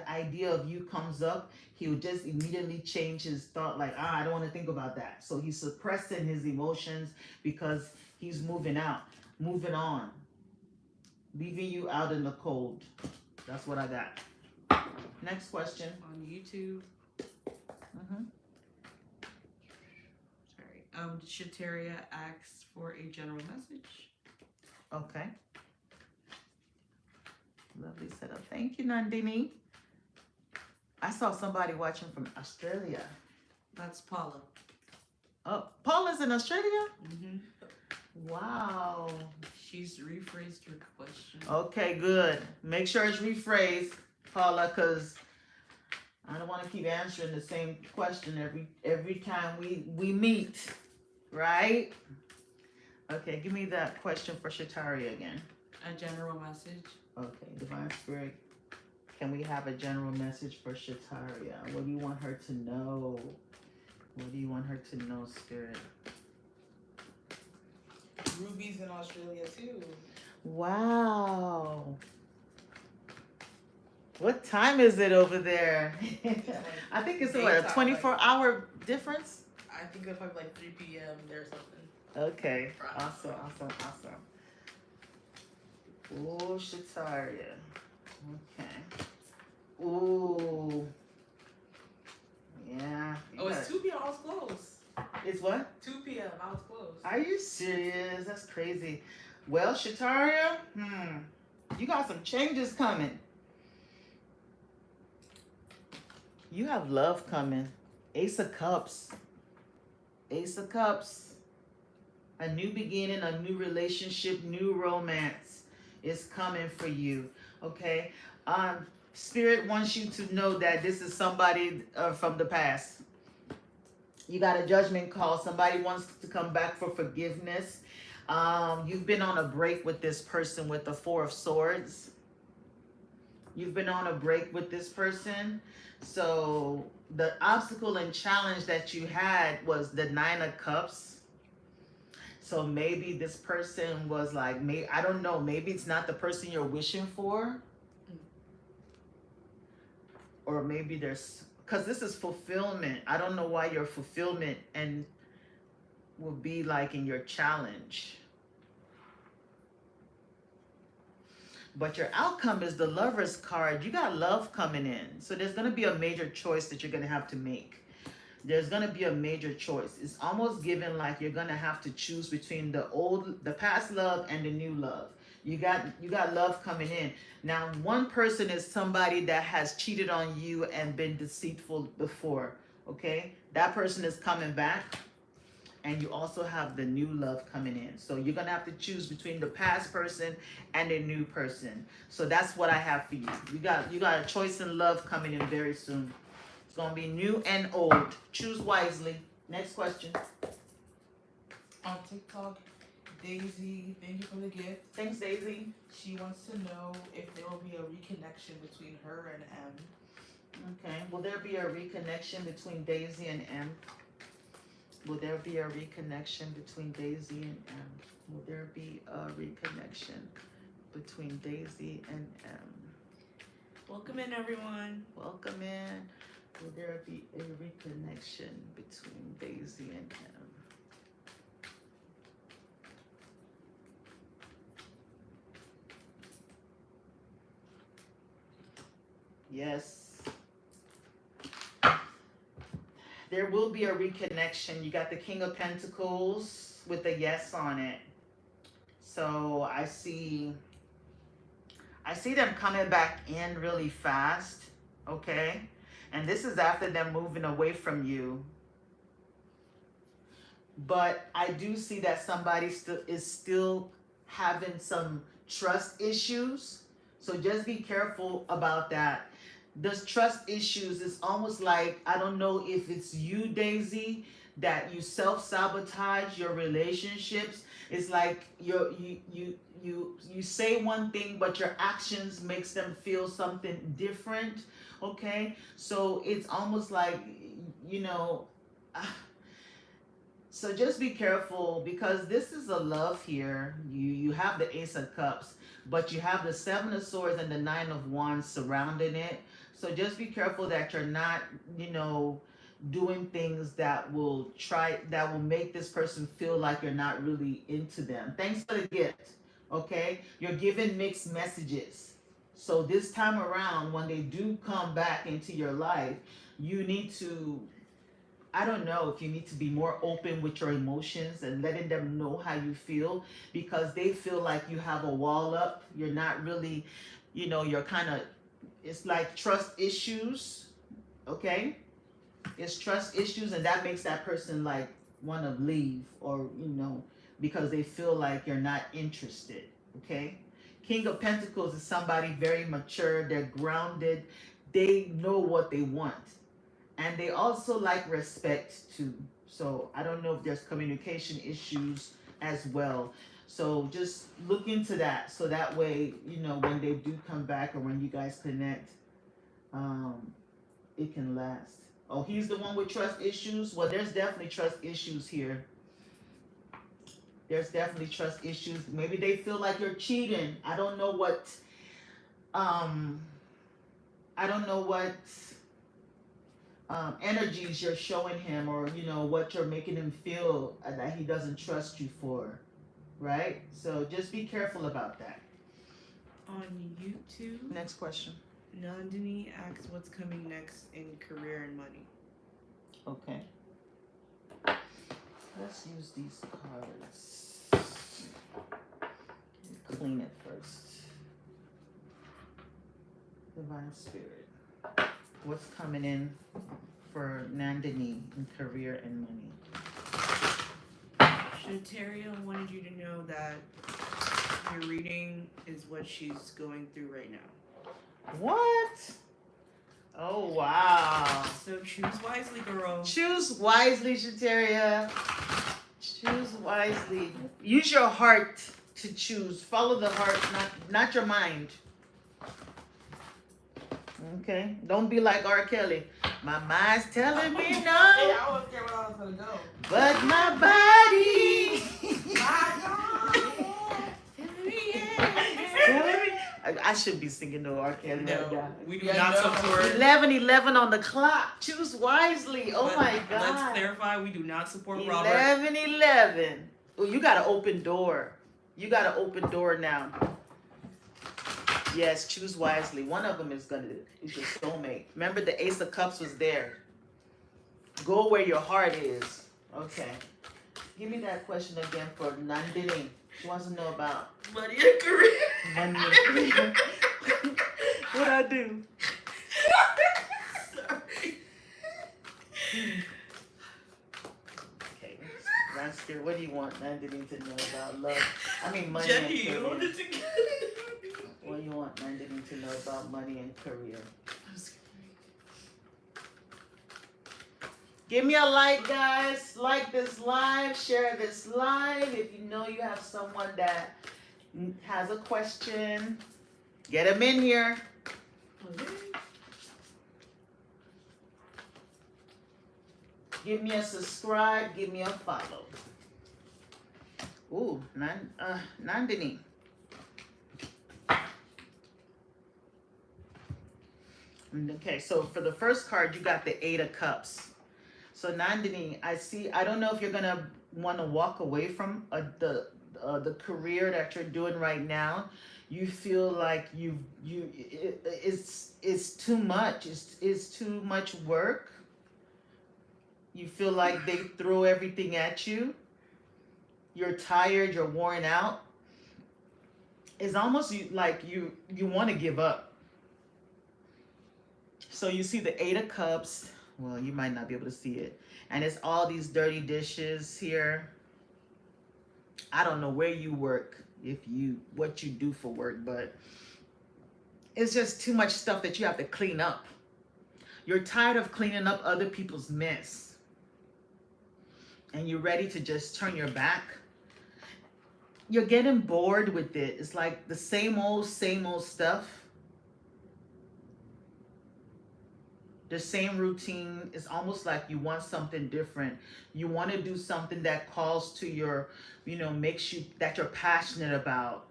[SPEAKER 1] idea of you comes up, he'll just immediately change his thought, I don't want to think about that. So he's suppressing his emotions because he's moving on, leaving you out in the cold. That's what I got. Next question.
[SPEAKER 3] On YouTube. Shateria asks for a general message.
[SPEAKER 1] Okay. Lovely setup. Thank you, Nandini. I saw somebody watching from Australia.
[SPEAKER 3] That's Paula.
[SPEAKER 1] Oh, Paula's in Australia?
[SPEAKER 3] Mm-hmm.
[SPEAKER 1] Wow.
[SPEAKER 3] She's rephrased her question.
[SPEAKER 1] Okay, good. Make sure it's rephrased, Paula, because I don't want to keep answering the same question every time we meet, right? Okay, give me that question for Shatari again.
[SPEAKER 3] A general message.
[SPEAKER 1] Okay, Divine Spirit, can we have a general message for Shataria? What do you want her to know? What do you want her to know, Spirit?
[SPEAKER 2] Ruby's in Australia too.
[SPEAKER 1] Wow. What time is it over there? I think it's what, a 24-hour difference?
[SPEAKER 2] I think it's probably like 3 p.m. there or something.
[SPEAKER 1] Okay. Awesome. Ooh, Shataria. Okay. Ooh. Yeah.
[SPEAKER 2] Oh, it's 2 p.m. I was close.
[SPEAKER 1] It's what?
[SPEAKER 2] 2 p.m. I was close.
[SPEAKER 1] Are you serious? That's crazy. Well, Shataria, you got some changes coming. You have love coming. Ace of Cups. Ace of Cups. A new beginning, a new relationship, new romance is coming for you. Okay? Spirit wants you to know that this is somebody from the past. You got a judgment call. Somebody wants to come back for forgiveness. You've been on a break with this person with the Four of Swords. You've been on a break with this person. So the obstacle and challenge that you had was the Nine of Cups. So maybe this person was like, I don't know, maybe it's not the person you're wishing for. Or maybe there's, because this is fulfillment. I don't know why your fulfillment and will be like in your challenge. But your outcome is the Lover's card. You got love coming in. So there's going to be a major choice that you're going to have to make. There's going to be a major choice. It's almost given like you're going to have to choose between the past love and the new love. You got love coming in. Now, one person is somebody that has cheated on you and been deceitful before, okay? That person is coming back. And you also have the new love coming in. So you're going to have to choose between the past person and the new person. So that's what I have for you. You got a choice in love coming in very soon. It's going to be new and old. Choose wisely. Next question.
[SPEAKER 2] On TikTok, Daisy, thank you for the gift.
[SPEAKER 1] Thanks, Daisy.
[SPEAKER 2] She wants to know if there will be a reconnection between her and M.
[SPEAKER 1] Okay. Will there be a reconnection between Daisy and M? Will there be a reconnection between Daisy and M? Will there be a reconnection between Daisy and M?
[SPEAKER 3] Welcome in, everyone.
[SPEAKER 1] Welcome in. Will there be a reconnection between Daisy and M? Yes. There will be a reconnection. You got the King of Pentacles with a yes on it. So I see them coming back in really fast, okay? And this is after them moving away from you. But I do see that somebody is still having some trust issues. So just be careful about that. Those trust issues is almost like, I don't know if it's you, Daisy, that you self-sabotage your relationships. It's like you say one thing, but your actions makes them feel something different. Okay, so it's almost like, so just be careful, because this is a love here. You have the Ace of Cups, but you have the Seven of Swords and the Nine of Wands surrounding it. So just be careful that you're not, doing things that will make this person feel like you're not really into them. Thanks for the gift. Okay? You're giving mixed messages. So this time around, when they do come back into your life, you need to, I don't know if you need to be more open with your emotions and letting them know how you feel, because they feel like you have a wall up. You're not really, you're kind of, it's like trust issues, okay? It's trust issues, and that makes that person like want to leave or, because they feel like you're not interested. Okay? King of Pentacles is somebody very mature, they're grounded, they know what they want. And they also like respect too. So I don't know if there's communication issues as well. So just look into that so that way, you know, when they do come back or when you guys connect, it can last. Oh, he's the one with trust issues? Well, there's definitely trust issues here. There's definitely trust issues. Maybe they feel like you're cheating. I don't know what energies you're showing him, or you know what you're making him feel that he doesn't trust you for, right? So just be careful about that.
[SPEAKER 3] On YouTube,
[SPEAKER 1] Next question.
[SPEAKER 3] Nandini asks what's coming next in career and money.
[SPEAKER 1] Okay. Let's use these cards. Clean it first. Divine Spirit. What's coming in for Nandini in career and money?
[SPEAKER 3] Shantaria wanted you to know that your reading is what she's going through right now.
[SPEAKER 1] What? Oh, wow.
[SPEAKER 3] So choose wisely, girl.
[SPEAKER 1] Choose wisely, Shantaria. Choose wisely. Use your heart to choose. Follow the heart, not your mind. Okay? Don't be like R. Kelly. My mind's telling me no,
[SPEAKER 2] I wasn't care where I was gonna go.
[SPEAKER 1] but my body. I should be singing no R. Kelly right now.
[SPEAKER 3] We do not support.
[SPEAKER 1] 11:11 on the clock. Choose wisely. Oh my God.
[SPEAKER 3] Let's clarify, we do not support Robert.
[SPEAKER 1] 11:11. Oh, you got an open door. You got an open door now. Yes, choose wisely. One of them is your soulmate. Remember, the Ace of Cups was there. Go where your heart is. Okay. Give me that question again for Nandini. She wants to know about
[SPEAKER 3] Money and career.
[SPEAKER 1] money and career. What'd I do?
[SPEAKER 3] Sorry.
[SPEAKER 1] Okay. Spirit, what do you want Nandini to know about love? I mean, money
[SPEAKER 3] Jenny,
[SPEAKER 1] and
[SPEAKER 3] hold
[SPEAKER 1] career.
[SPEAKER 3] it together.
[SPEAKER 1] What do you want Nandini to know about money and career? Give me a like, guys. Like this live. Share this live. If you know you have someone that has a question, get them in here. Give me a subscribe. Give me a follow. Ooh, Nandini. Okay, so for the first card, you got the Eight of Cups. So Nandini, I don't know if you're gonna want to walk away from the career that you're doing right now. You feel like it's too much. It's too much work. You feel like they throw everything at you. You're tired. You're worn out. It's almost like you want to give up. So you see the Eight of Cups. Well, you might not be able to see it. And it's all these dirty dishes here. I don't know where you work, what you do for work, but it's just too much stuff that you have to clean up. You're tired of cleaning up other people's mess. And you're ready to just turn your back. You're getting bored with it. It's like the same old stuff. The same routine. Is almost like you want something different. You want to do something that calls to your, makes you, that you're passionate about.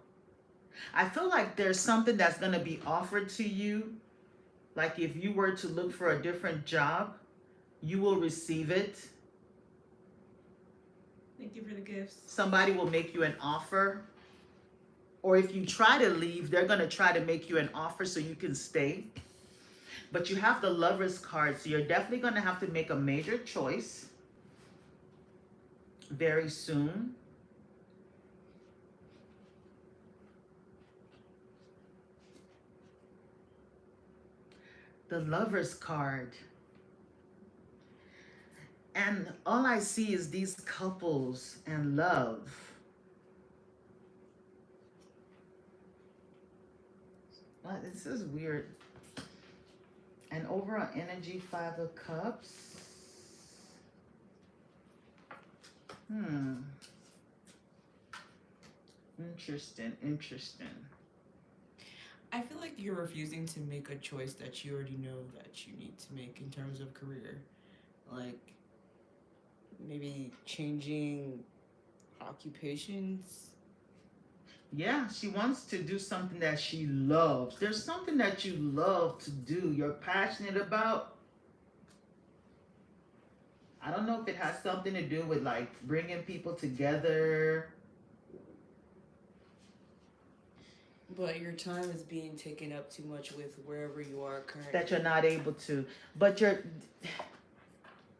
[SPEAKER 1] I feel like there's something that's going to be offered to you. Like if you were to look for a different job, you will receive it.
[SPEAKER 3] Thank you for the gifts. Somebody will make you an offer.
[SPEAKER 1] Or if you try to leave, they're going to try to make you an offer so you can stay. But you have the Lovers card, so you're definitely going to have to make a major choice very soon. The Lovers card. And all I see is these couples and love. This is weird. And over on energy, 5 of Cups. Interesting.
[SPEAKER 3] I feel like you're refusing to make a choice that you already know that you need to make in terms of career. Like, maybe changing occupations.
[SPEAKER 1] Yeah, she wants to do something that she loves. There's something that you love to do, you're passionate about. I don't know if it has something to do with like bringing people together.
[SPEAKER 3] But your time is being taken up too much with wherever you are currently.
[SPEAKER 1] That you're not able to. But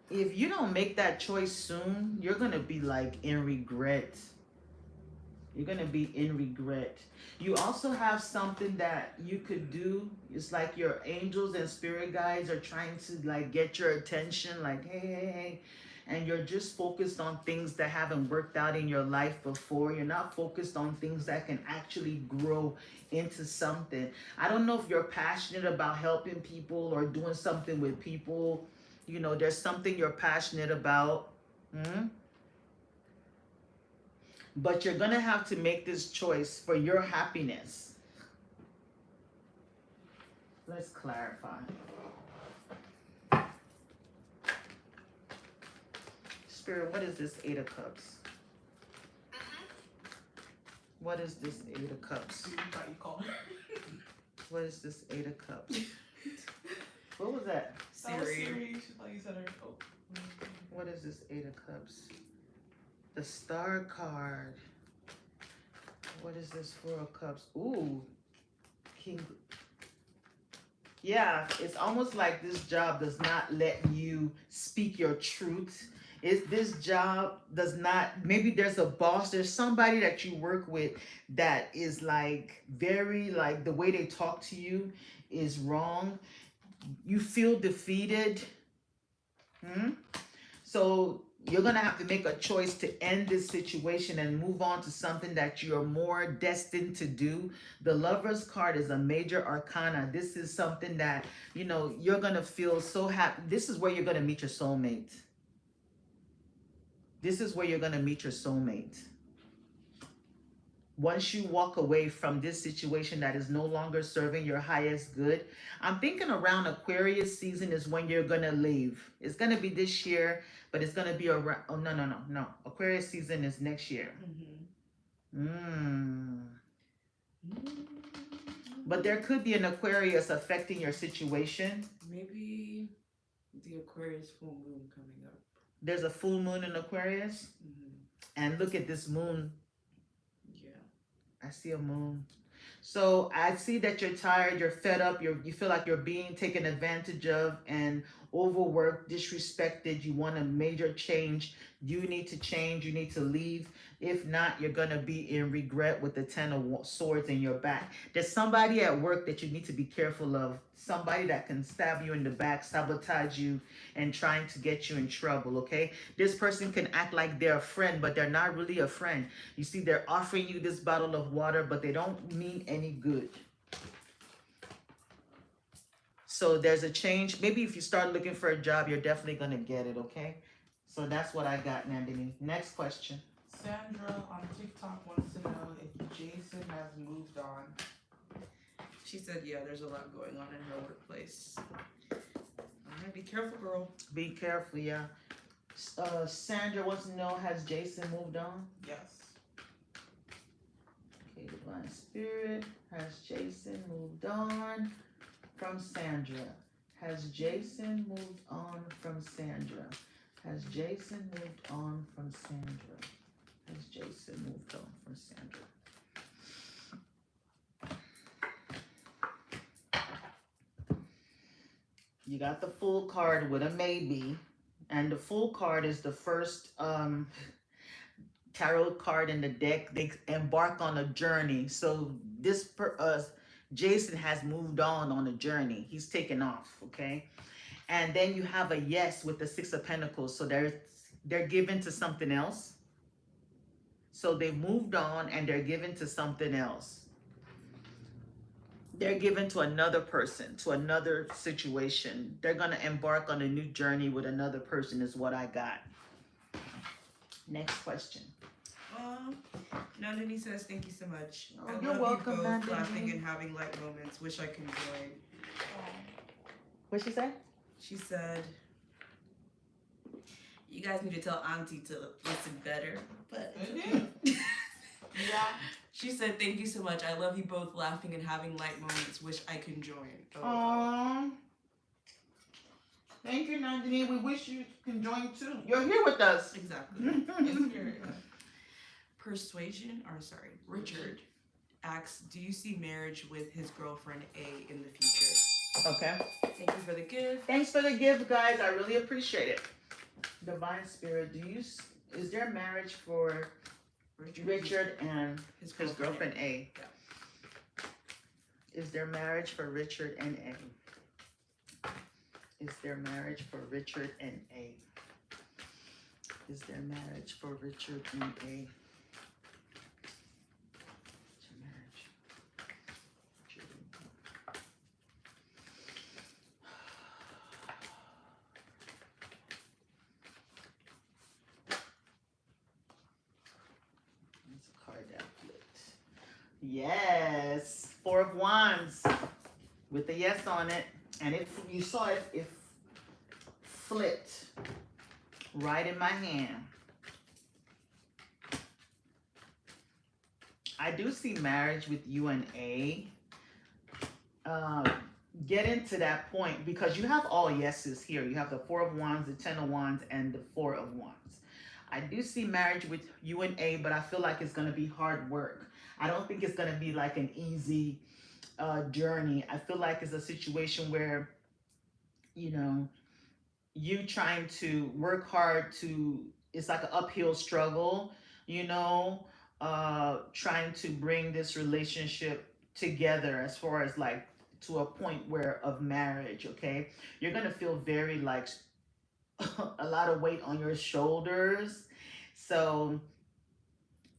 [SPEAKER 1] if you don't make that choice soon, you're going to be like in regret. You're going to be in regret. You also have something that you could do. It's like your angels and spirit guides are trying to like get your attention. Like, hey. And you're just focused on things that haven't worked out in your life before. You're not focused on things that can actually grow into something. I don't know if you're passionate about helping people or doing something with people. You know, there's something you're passionate about. But you're going to have to make this choice for your happiness. Let's clarify. Spirit, what is this 8 of Cups? What is this 8 of Cups? What is this 8 of Cups? What was that?
[SPEAKER 2] Siri. She thought you said her. Oh.
[SPEAKER 1] What is this 8 of Cups? The Star card. What is this 4 of Cups? Ooh. King. Yeah, it's almost like this job does not let you speak your truth. This job does not, maybe there's a boss, there's somebody that you work with that is like very, like the way they talk to you is wrong. You feel defeated. So you're going to have to make a choice to end this situation and move on to something that you're more destined to do. The Lover's card is a major arcana. This is something that, you know, you're going to feel so happy. This is where you're going to meet your soulmate. This is where you're going to meet your soulmate. Once you walk away from this situation that is no longer serving your highest good, I'm thinking around Aquarius season is when you're going to leave. It's going to be this year, but it's going to be around, oh, no. Aquarius season is next year. But there could be an Aquarius affecting your situation.
[SPEAKER 3] Maybe the Aquarius full moon coming up.
[SPEAKER 1] There's a full moon in Aquarius. And look at this moon.
[SPEAKER 3] Yeah.
[SPEAKER 1] I see a moon. So I see that you're tired, you're fed up, you feel like you're being taken advantage of and overworked, disrespected. You want a major change. You need to change. You need to leave. If not, you're going to be in regret with the 10 of Swords in your back. There's somebody at work that you need to be careful of. Somebody that can stab you in the back, sabotage you, and trying to get you in trouble, okay? This person can act like they're a friend, but they're not really a friend. You see, they're offering you this bottle of water, but they don't mean any good. So there's a change. Maybe if you start looking for a job, you're definitely going to get it, okay? So that's what I got, Nandini. Next question.
[SPEAKER 2] Sandra on TikTok wants to know if Jason has moved on.
[SPEAKER 3] She said, yeah, there's a lot going on in her workplace. Alright, be careful, girl.
[SPEAKER 1] Be careful, yeah. Sandra wants to know, has Jason moved on?
[SPEAKER 2] Yes.
[SPEAKER 1] Okay, Divine Spirit. Has Jason moved on from Sandra? Has Jason moved on from Sandra? Has Jason moved on from Sandra? Has Jason moved on from Sandra? You got the Fool card with a maybe. And the Fool card is the first tarot card in the deck. They embark on a journey. So this Jason has moved on a journey. He's taken off, okay? And then you have a yes with the 6 of Pentacles. So they're given to something else. So they've moved on and they're given to something else. they're given to another person, to another situation. They're going to embark on a new journey with another person, is what I got. Next question.
[SPEAKER 3] Nandini says, thank you so much.
[SPEAKER 1] Oh,
[SPEAKER 3] I
[SPEAKER 1] you're
[SPEAKER 3] love
[SPEAKER 1] welcome,
[SPEAKER 3] you both,
[SPEAKER 1] Nandini.
[SPEAKER 3] laughing and having light moments. Wish I could join.
[SPEAKER 1] What'd she say?
[SPEAKER 3] She said, you guys need to tell Auntie to listen better. But
[SPEAKER 2] Yeah.
[SPEAKER 3] she said, thank you so much. I love you both, laughing and having light moments. Wish I could join.
[SPEAKER 1] Aww. Thank you, Nandini. We wish you can join too. You're here with us.
[SPEAKER 3] Exactly.
[SPEAKER 2] In spirit.
[SPEAKER 3] Richard asks, do you see marriage with his girlfriend A in the future?
[SPEAKER 1] Okay.
[SPEAKER 3] Thank you for the gift.
[SPEAKER 1] Thanks for the gift, guys. I really appreciate it. Divine Spirit, is there marriage for Richard and his girlfriend A?
[SPEAKER 3] Yeah.
[SPEAKER 1] Is there marriage for Richard and A? Is there marriage for Richard and A? Is there marriage for Richard and A? Yes, Four of Wands with the yes on it, and you saw it flipped right in my hand. I do see marriage with you and A. Getting to that point, because you have all yeses here. You have the Four of Wands, the Ten of Wands, and the Four of Wands. I do see marriage with you and A, but I feel like it's going to be hard work. I don't think it's going to be like an easy journey. I feel like it's a situation where, you trying to work hard it's like an uphill struggle, trying to bring this relationship together as far as like to a point of marriage, okay? You're going to feel very like a lot of weight on your shoulders. So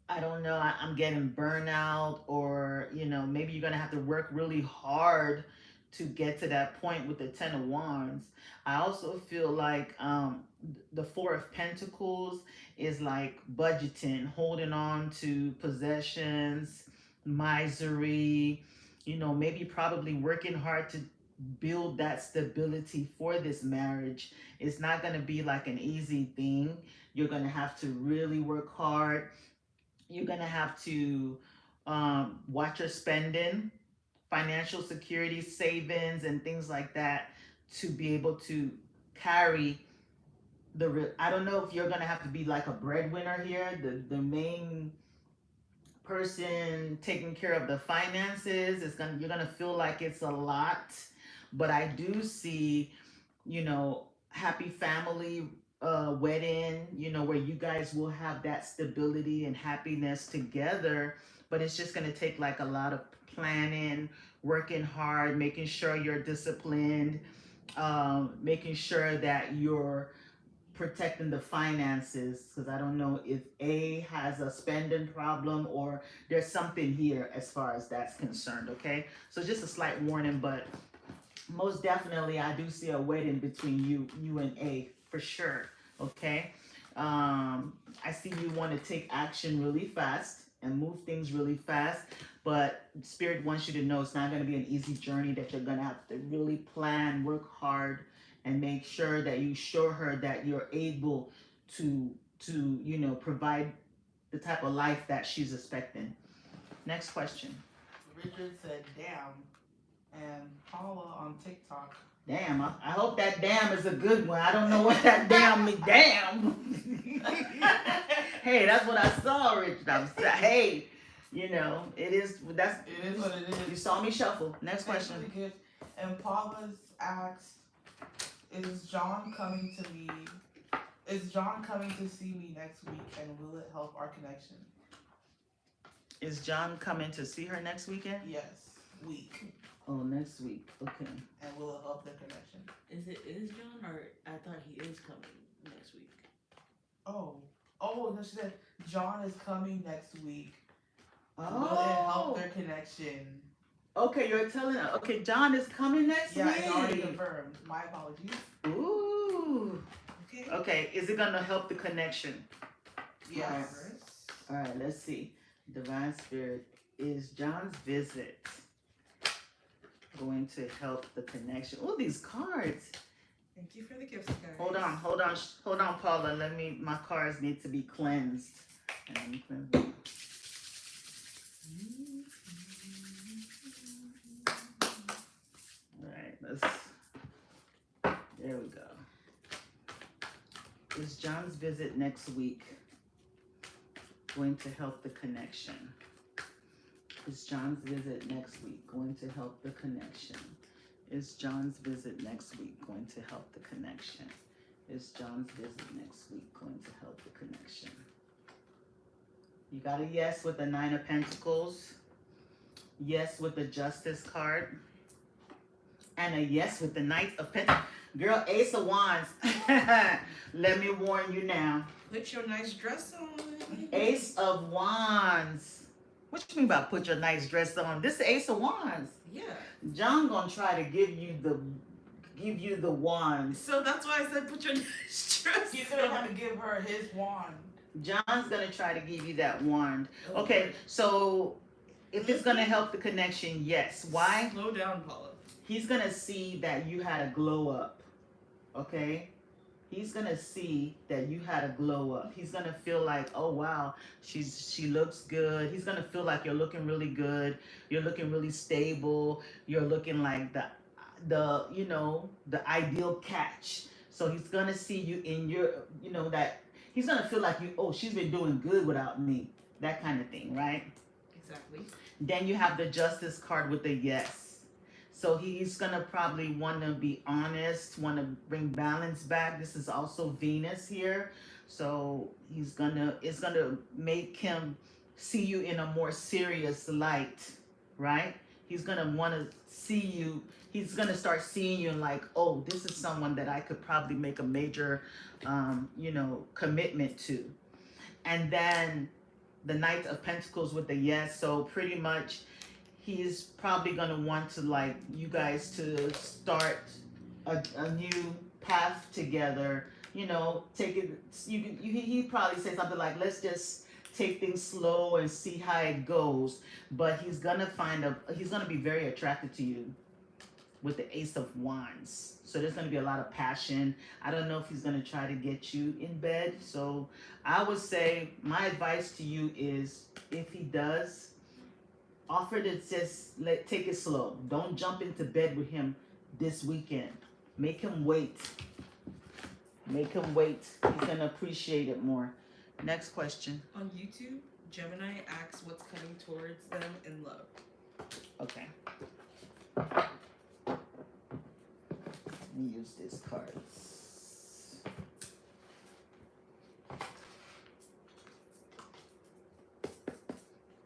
[SPEAKER 1] I don't know, I'm getting burnout, or maybe you're gonna have to work really hard to get to that point with the Ten of Wands. I also feel like the Four of Pentacles is like budgeting, holding on to possessions, misery, maybe probably working hard to build that stability for this marriage. It's not going to be like an easy thing. You're going to have to really work hard. You're going to have to watch your spending, financial security, savings, and things like that to be able to carry I don't know if you're going to have to be like a breadwinner here, the main person taking care of the finances. You're going to feel like it's a lot, but I do see, happy family wedding, where you guys will have that stability and happiness together. But it's just going to take like a lot of planning, working hard, making sure you're disciplined, making sure that you're protecting the finances, because I don't know if A has a spending problem or there's something here as far as that's concerned, okay? So just a slight warning, but most definitely I do see a wedding between you and A for sure, okay? I see you want to take action really fast and move things really fast, but Spirit wants you to know it's not going to be an easy journey, that you're going to have to really plan, work hard, and make sure that you show her that you're able to provide the type of life that she's expecting. Next question.
[SPEAKER 2] Richard said, damn. And Paula on TikTok.
[SPEAKER 1] Damn, I hope that damn is a good one. I don't know what that damn means. Damn. Hey, that's what I saw, Richard. Hey, it is what it is. You saw me shuffle. Next question.
[SPEAKER 2] And Paula's asked, Is John coming to see me next week, and will it help our connection?
[SPEAKER 1] Is John coming to see her next weekend?
[SPEAKER 2] Yes, week.
[SPEAKER 1] Oh, next week. Okay.
[SPEAKER 2] And will it help the connection?
[SPEAKER 3] Is John, or I thought he is coming next week?
[SPEAKER 2] Oh, no, she said John is coming next week.
[SPEAKER 1] Oh.
[SPEAKER 2] Will it help their connection?
[SPEAKER 1] Okay, you're telling her. Okay, John is coming next
[SPEAKER 2] Yeah,
[SPEAKER 1] week.
[SPEAKER 2] it's already confirmed. My apologies.
[SPEAKER 1] Ooh.
[SPEAKER 2] Okay.
[SPEAKER 1] Okay, is it gonna help the connection?
[SPEAKER 2] Yes.
[SPEAKER 1] All right, let's see. Divine Spirit, is John's visit going to help the connection? Oh, these cards.
[SPEAKER 2] Thank you for the gifts, guys.
[SPEAKER 1] Hold on, Paula. My cards need to be cleansed. And let me cleanse them. All right, there we go. Is John's visit next week going to help the connection? Is John's visit next week going to help the connection? Is John's visit next week going to help the connection? Is John's visit next week going to help the connection? You got a yes with the 9 of Pentacles, yes with the Justice card, and a yes with the Knight of Pentacles. Girl, Ace of Wands. Let me warn you now.
[SPEAKER 2] Put your nice dress on.
[SPEAKER 1] Ace of Wands. What you mean by put your nice dress on? This is Ace of Wands.
[SPEAKER 2] Yeah.
[SPEAKER 1] John gonna try to give you the wands.
[SPEAKER 3] So that's why I said put your nice dress.
[SPEAKER 2] He's gonna have to give her his wand.
[SPEAKER 1] John's gonna try to give you that wand. Okay, so if it's gonna help the connection, yes. Why?
[SPEAKER 3] Slow down, Paula.
[SPEAKER 1] He's gonna see that you had a glow up. Okay? He's gonna see that you had a glow up. He's gonna feel like, oh wow, she looks good. He's gonna feel like you're looking really good. You're looking really stable. You're looking like the ideal catch. So he's gonna see you in your, that he's gonna feel like she's been doing good without me. That kind of thing, right?
[SPEAKER 3] Exactly.
[SPEAKER 1] Then you have the Justice card with the yes. So he's gonna probably want to be honest, want to bring balance back. This is also Venus here. So it's gonna make him see you in a more serious light, right? He's gonna want to see you. He's gonna start seeing you and like, oh, this is someone that I could probably make a major, commitment to. And then the Knight of Pentacles with the yes. So pretty much, he's probably gonna want to like you guys to start a new path together. Take it. He probably say something like, let's just take things slow and see how it goes. But he's gonna be very attracted to you with the Ace of Wands. So there's gonna be a lot of passion. I don't know if he's gonna try to get you in bed. So I would say my advice to you is, if he does, offer to just take it slow. Don't jump into bed with him this weekend. Make him wait. Make him wait. He's gonna appreciate it more. Next question.
[SPEAKER 3] On YouTube, Gemini asks what's coming towards them in love.
[SPEAKER 1] Okay. Let me use this card.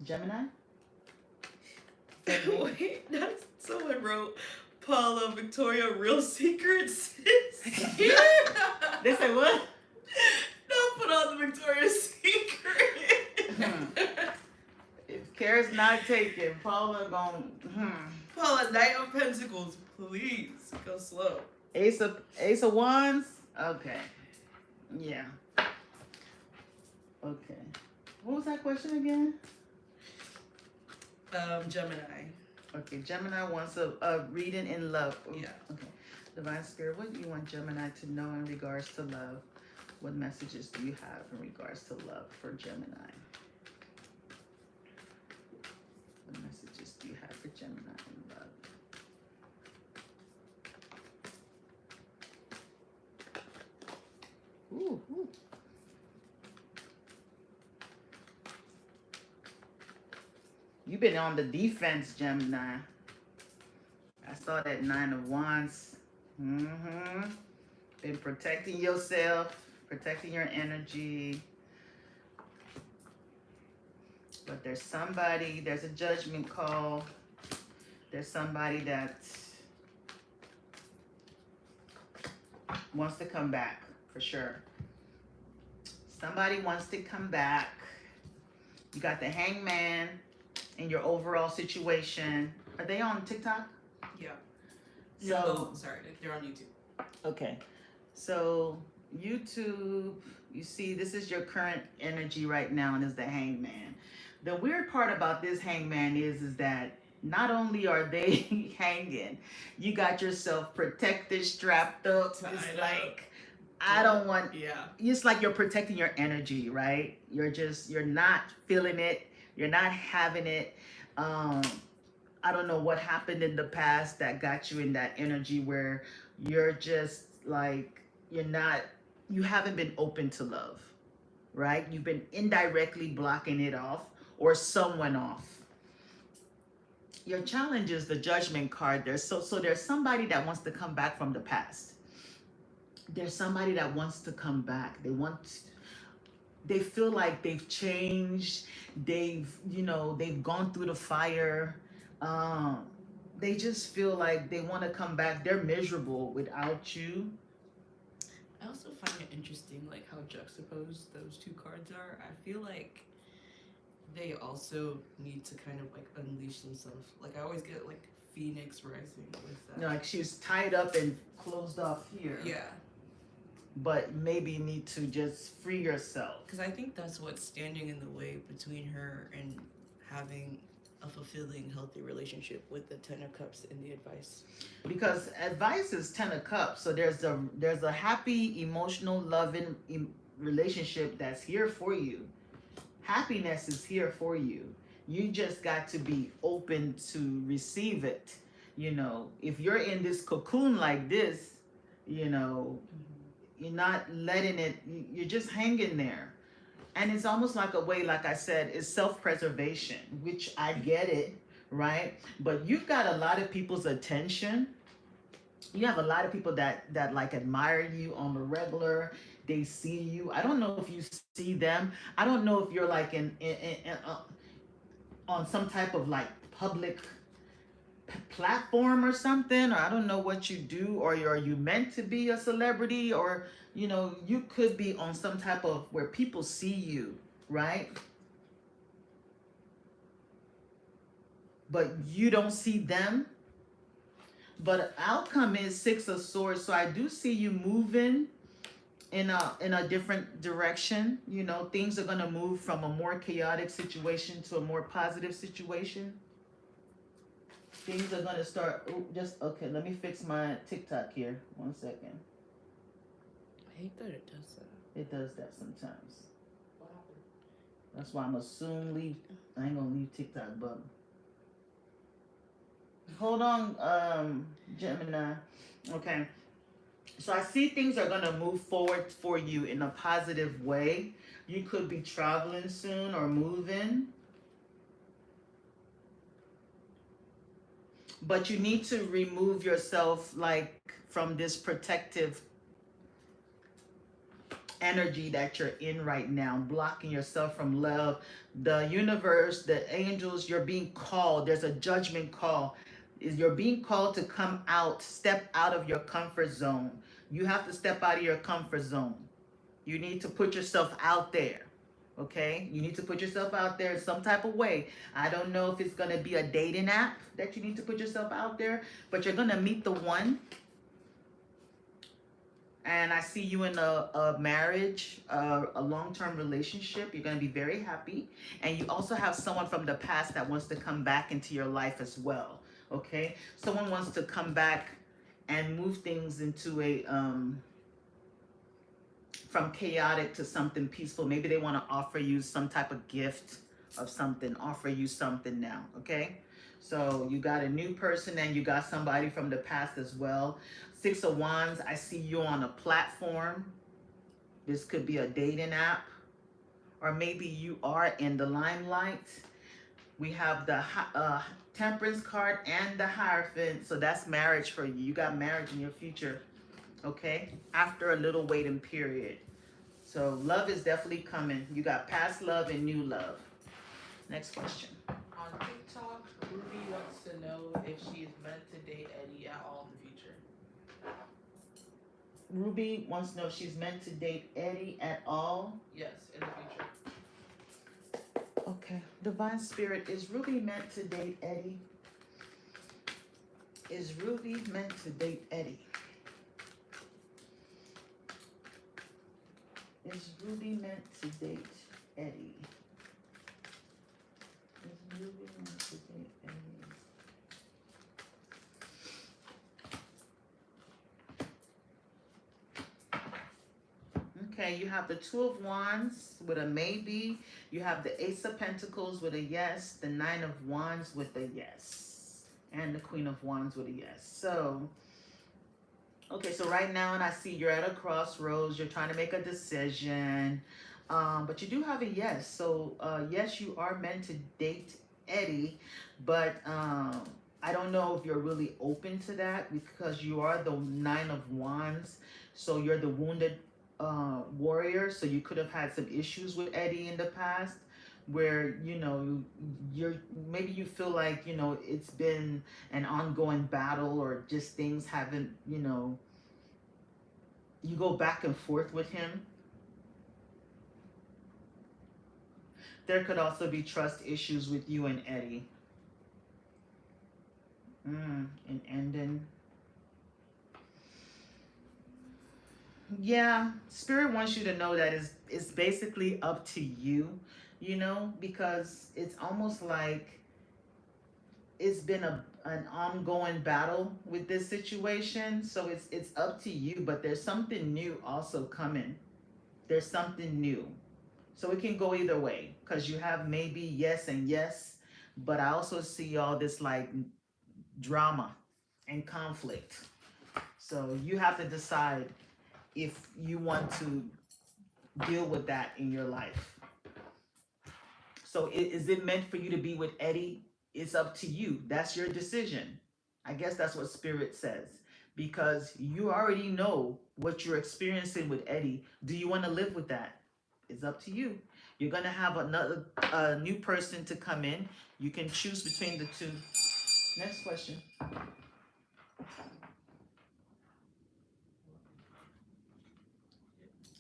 [SPEAKER 1] Gemini?
[SPEAKER 3] Wait, that's someone wrote Paula Victoria Real Secrets.
[SPEAKER 1] They say what?
[SPEAKER 3] Don't put on the Victoria's Secret.
[SPEAKER 1] If care's not taken, Paula gonna
[SPEAKER 3] Paula, Knight of Pentacles, please go slow.
[SPEAKER 1] Ace of Wands? Okay. Yeah. Okay. What was that question again?
[SPEAKER 3] Gemini.
[SPEAKER 1] Okay, Gemini wants a reading in love. Ooh,
[SPEAKER 3] Yeah.
[SPEAKER 1] Okay. Divine Spirit, what do you want Gemini to know in regards to love? What messages do you have in regards to love for Gemini? What messages do you have for Gemini in love? Ooh, ooh. You've been on the defense, Gemini. I saw that 9 of Wands. Been protecting yourself, protecting your energy. But there's a judgment call. There's somebody that wants to come back, for sure. Somebody wants to come back. You got the Hangman in your overall situation, Are they on TikTok?
[SPEAKER 3] Yeah.
[SPEAKER 1] So
[SPEAKER 3] no, sorry, they're on YouTube.
[SPEAKER 1] okay. So YouTube, you see, this is your current energy right now, and is the Hangman. The weird part about this Hangman is that not only are they hanging, you got yourself protected, strapped up. It's like I don't want.
[SPEAKER 3] Yeah.
[SPEAKER 1] It's like you're protecting your energy, right? You're not feeling it. You're not having it. Um, I don't know what happened in the past that got you in that energy where you're just like you haven't been open to love, right? You've been indirectly blocking it off or someone off. Your challenge is the judgment card. So there's somebody that wants to come back from the past. There's somebody that wants to come back. They feel like they've changed. They've gone through the fire. Um, they just feel like they want to come back. They're miserable without you.
[SPEAKER 3] I also find it interesting, like how juxtaposed those two cards are. I feel like they also need to kind of like unleash themselves. Like I always get like Phoenix Rising with that.
[SPEAKER 1] Like she's tied up and closed off here.
[SPEAKER 3] Yeah.
[SPEAKER 1] But maybe need to just free yourself.
[SPEAKER 3] Because I think that's what's standing in the way between her and having a fulfilling, healthy relationship with the Ten of Cups in the advice.
[SPEAKER 1] Because advice is Ten of Cups, so there's a happy, emotional, loving relationship that's here for you. Happiness is here for you. You just got to be open to receive it. If you're in this cocoon like this, you're not letting it. You're just hanging there. And it's almost like a way, like I said, it's self-preservation, which I get it, right? But you've got a lot of people's attention. You have a lot of people that like admire you on the regular. They see you. I don't know if you see them. I don't know if you're like on some type of like public platform or something, or I don't know what you do, or are you meant to be a celebrity, or you could be on some type of where people see you, right? But you don't see them. But outcome is Six of Swords, so I do see you moving in a different direction. Things are going to move from a more chaotic situation to a more positive situation. Things are going to start. Okay, let me fix my TikTok here. 1 second.
[SPEAKER 3] I hate that it does that.
[SPEAKER 1] It does that sometimes.
[SPEAKER 3] What happened?
[SPEAKER 1] That's why I'm gonna soon leave. I ain't gonna leave TikTok, but hold on, Gemini. Okay. So I see things are gonna move forward for you in a positive way. You could be traveling soon or moving. But you need to remove yourself like from this protective energy that you're in right now, blocking yourself from love. The universe, the angels, you're being called. There's a judgment call. You're being called to come out, step out of your comfort zone. You have to step out of your comfort zone. You need to put yourself out there. Okay? You need to put yourself out there in some type of way. I don't know if it's going to be a dating app that you need to put yourself out there, but you're going to meet the one. And I see you in a marriage, a long-term relationship. You're going to be very happy. And you also have someone from the past that wants to come back into your life as well. Okay? Someone wants to come back and move things into a, from chaotic to something peaceful. Maybe they want to offer you some type of gift of something, offer you something now. Okay? So you got a new person and you got somebody from the past as well. Six of Wands, I see you on a platform. This could be a dating app. Or maybe you are in the limelight. We have the Temperance card and the Hierophant. So that's marriage for you. You got marriage in your future. Okay? After a little waiting period. So love is definitely coming. You got past love and new love. Next question.
[SPEAKER 2] On TikTok, Ruby wants to know if she is meant to date Eddie at all in the future.
[SPEAKER 1] Ruby wants to know if she's meant to date Eddie at all.
[SPEAKER 2] Yes, in the future.
[SPEAKER 1] Okay. Divine Spirit, is Ruby meant to date Eddie? Is Ruby meant to date Eddie? Is Ruby meant to date Eddie? Is Ruby meant to date Eddie? Okay, you have the Two of Wands with a maybe. You have the Ace of Pentacles with a yes. The Nine of Wands with a yes. And the Queen of Wands with a yes. So, okay, so right now, and I see you're at a crossroads. You're trying to make a decision. But you do have a yes. So, yes, you are meant to date Eddie. But I don't know if you're really open to that because you are the Nine of Wands. So, you're the wounded warrior. So, you could have had some issues with Eddie in the past where, you know, you're maybe you feel like, you know, it's been an ongoing battle or just things haven't, you know, you go back and forth with him. There could also be trust issues with you and Eddie. And ending. Yeah, Spirit wants you to know that it's basically up to you, you know, because it's almost like it's been an ongoing battle with this situation. So it's up to you, but there's something new also coming. There's something new. So it can go either way because you have maybe yes and yes, but I also see all this like drama and conflict. So you have to decide if you want to deal with that in your life. So is it meant for you to be with Eddie? It's up to you. That's your decision. I guess that's what Spirit says. Because you already know what you're experiencing with Eddie. Do you want to live with that? It's up to you. You're going to have a new person to come in. You can choose between the two. Next question.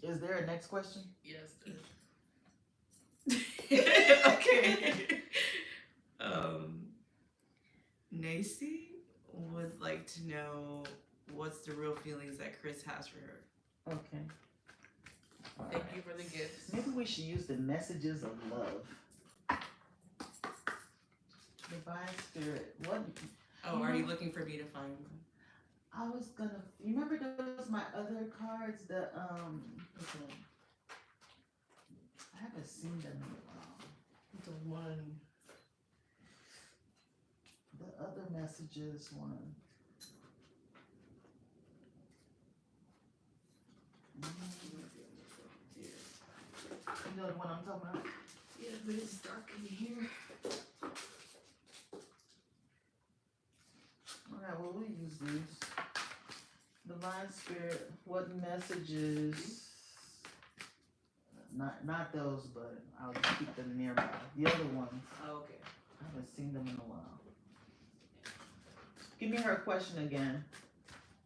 [SPEAKER 1] Is there a next question?
[SPEAKER 3] Yes, okay. Nacy would like to know what's the real feelings that Chris has for her.
[SPEAKER 1] Okay.
[SPEAKER 2] Thank you for the gifts.
[SPEAKER 1] Maybe we should use the messages of love. Divine Spirit. What?
[SPEAKER 3] Oh, are you looking for me to find them?
[SPEAKER 1] I was gonna. You remember those my other cards? The okay. I haven't seen them in a while.
[SPEAKER 2] The one.
[SPEAKER 1] The other messages one. You know the one I'm talking about?
[SPEAKER 3] Yeah, but it's dark in here.
[SPEAKER 1] Alright, well we'll use these. Divine Spirit, what messages? Not those, but I'll just keep them nearby. The other ones.
[SPEAKER 3] Oh, okay.
[SPEAKER 1] I haven't seen them in a while. Give me her question again.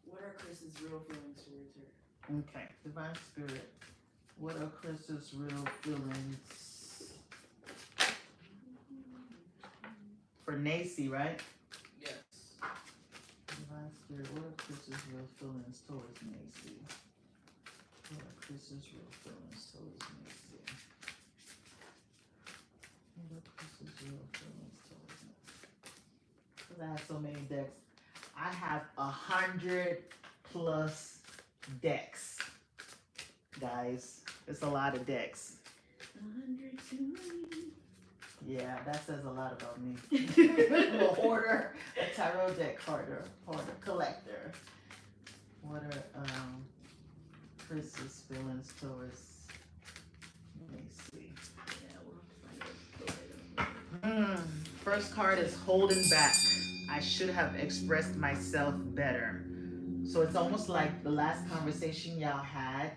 [SPEAKER 3] What are Chris's real feelings towards her?
[SPEAKER 1] Okay, Divine Spirit, what are Chris's real feelings for Nacy, right?
[SPEAKER 3] Yes.
[SPEAKER 1] Divine Spirit, what are Chris's real feelings towards Nacy? What are Chris's real feelings towards Nacy? What are Chris's real feelings towards Nacy? Because I have so many decks. I have 100+ decks, guys. It's a lot of decks.
[SPEAKER 3] 100 too many.
[SPEAKER 1] Yeah, that says a lot about me. I'm a hoarder, a tarot deck hoarder, collector. What are Chris's feelings towards? Let me see.
[SPEAKER 3] Yeah, we'll find out.
[SPEAKER 1] First card is holding back. I should have expressed myself better. So it's almost like the last conversation y'all had,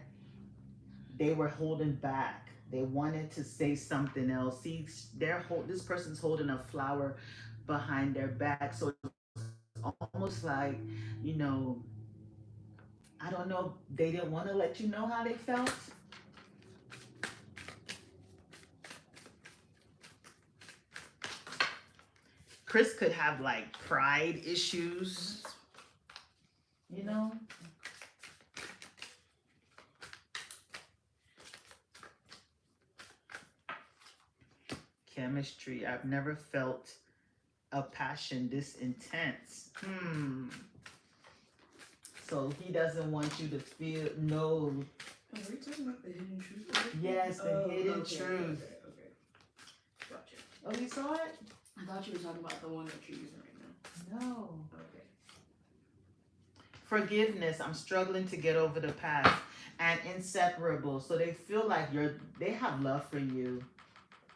[SPEAKER 1] they were holding back. They wanted to say something else. See, this person's holding a flower behind their back. So it's almost like, you know, I don't know, they didn't want to let you know how they felt. Chris could have like pride issues, you know. Chemistry. I've never felt a passion this intense. So he doesn't want you to feel no.
[SPEAKER 2] Are we talking about the hidden truth?
[SPEAKER 1] Yes, the hidden
[SPEAKER 2] okay,
[SPEAKER 1] truth.
[SPEAKER 2] Okay. Gotcha.
[SPEAKER 1] Oh, you saw it?
[SPEAKER 2] I thought you were talking about the one that you're using right now.
[SPEAKER 1] No.
[SPEAKER 2] Okay.
[SPEAKER 1] Forgiveness. I'm struggling to get over the past. And inseparable. So they feel like they have love for you,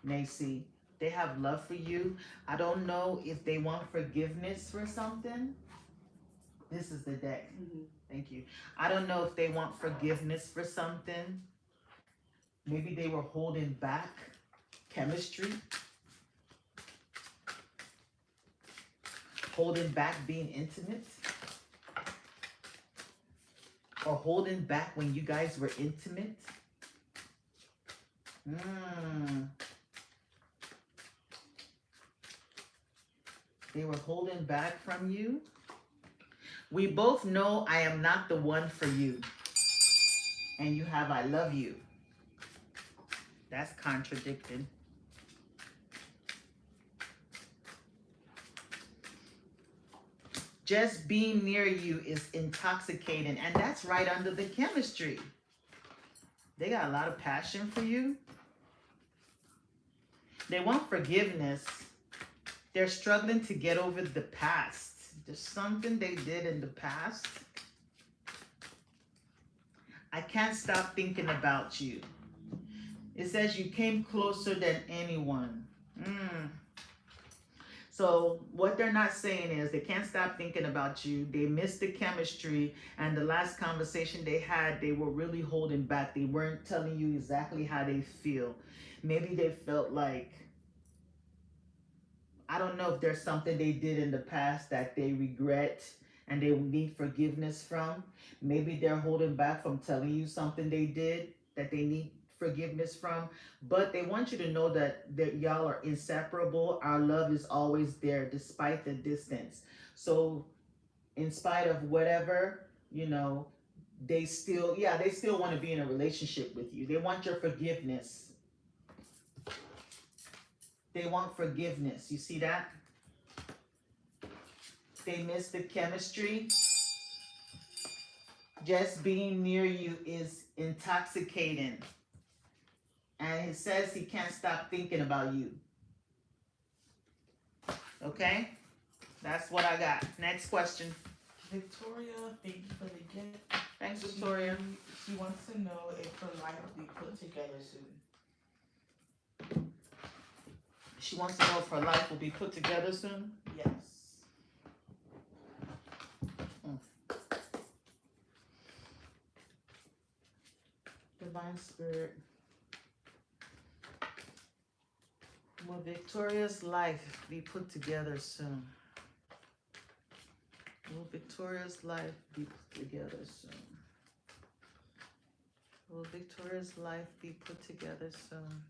[SPEAKER 1] Macy. They have love for you. I don't know if they want forgiveness for something. This is the deck. Thank you. I don't know if they want forgiveness for something. Maybe they were holding back chemistry. Holding back being intimate. Or holding back when you guys were intimate. They were holding back from you. We both know I am not the one for you. And you have I love you. That's contradicted. Just being near you is intoxicating. And that's right under the chemistry. They got a lot of passion for you. They want forgiveness. They're struggling to get over the past. There's something they did in the past. I can't stop thinking about you. It says you came closer than anyone. So what they're not saying is they can't stop thinking about you. They missed the chemistry, and the last conversation they had, they were really holding back. They weren't telling you exactly how they feel. Maybe they felt like, I don't know if there's something they did in the past that they regret and they need forgiveness from. Maybe they're holding back from telling you something they did that they need forgiveness from. But they want you to know that y'all are inseparable. Our love is always there despite the distance. So in spite of whatever, you know, they still want to be in a relationship with you. They want your forgiveness. They want forgiveness. You see that? They miss the chemistry. Just being near you is intoxicating. And it says he can't stop thinking about you. Okay? That's what I got. Next question.
[SPEAKER 2] Victoria, thank you for the gift.
[SPEAKER 1] Thanks, Victoria.
[SPEAKER 2] She wants to know if her life will be put together soon.
[SPEAKER 1] She wants to know if her life will be put together soon.
[SPEAKER 2] Yes.
[SPEAKER 1] Divine Spirit. Will Victoria's life be put together soon? Will Victoria's life be put together soon? Will Victoria's life be put together soon?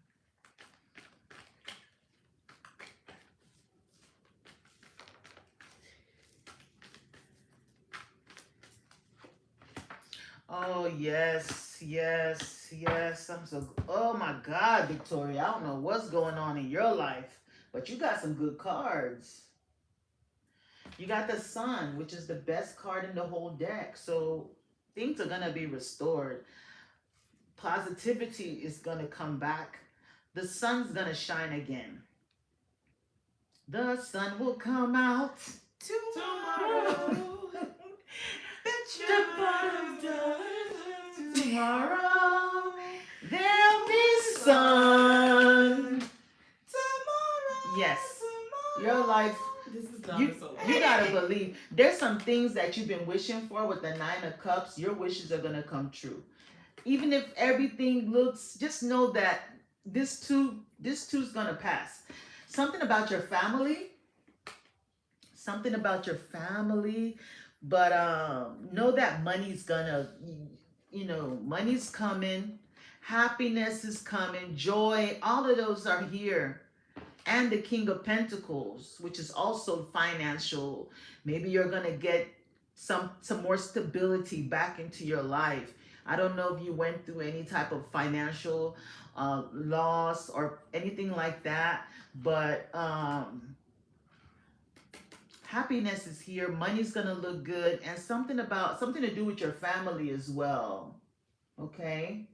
[SPEAKER 1] Oh, yes, yes, yes. Oh my God, Victoria. I don't know what's going on in your life, but you got some good cards. You got the Sun, which is the best card in the whole deck. So things are going to be restored. Positivity is going to come back. The sun's going to shine again. The sun will come out tomorrow. Tomorrow there'll be sun. Tomorrow. Yes. Your life.
[SPEAKER 2] This is
[SPEAKER 1] you gotta believe. There's some things that you've been wishing for with the 9 of Cups. Your wishes are gonna come true. Even if everything looks, just know that this too's gonna pass. Something about your family. But know that money's gonna, money's coming, happiness is coming, joy, all of those are here. and the King of Pentacles, which is also financial. Maybe you're gonna get some more stability back into your life. I don't know if you went through any type of financial loss or anything like that, but happiness is here. Money's gonna look good, and something to do with your family as well. Okay,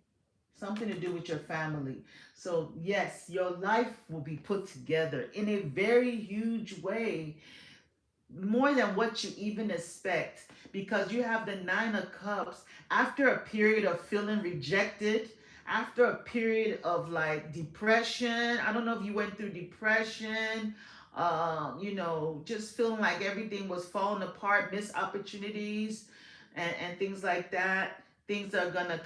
[SPEAKER 1] something to do with your family. So yes, your life will be put together in a very huge way, more than what you even expect, because you have the Nine of Cups. After a period of feeling rejected, after a period of like depression, I don't know if you went through depression, just feeling like everything was falling apart, missed opportunities, and things like that. Things are gonna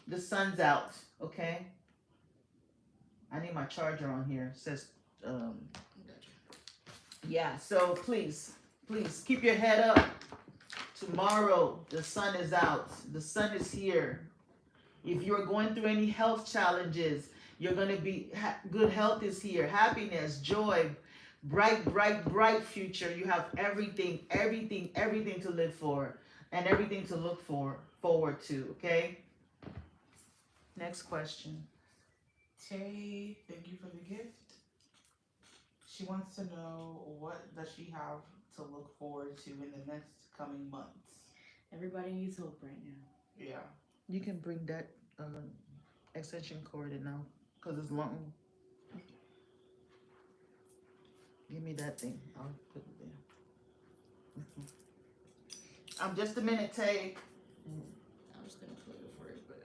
[SPEAKER 1] the sun's out. Okay, I need my charger on here. It says yeah, so please keep your head up. Tomorrow the sun is out, the sun is here. If you're going through any health challenges, you're going to be good. Health is here, happiness, joy, bright future. You have everything to live for, and everything to look forward to. Okay, next question.
[SPEAKER 2] Tay, thank you for the gift. She wants to know, what does she have to look forward to in the next coming months?
[SPEAKER 3] Everybody needs hope right now.
[SPEAKER 2] Yeah.
[SPEAKER 1] You can bring that extension cord in now, because it's long. Give me that thing. I'll put it there. Just a minute, Tay.
[SPEAKER 3] I'm just gonna plug it for you, but.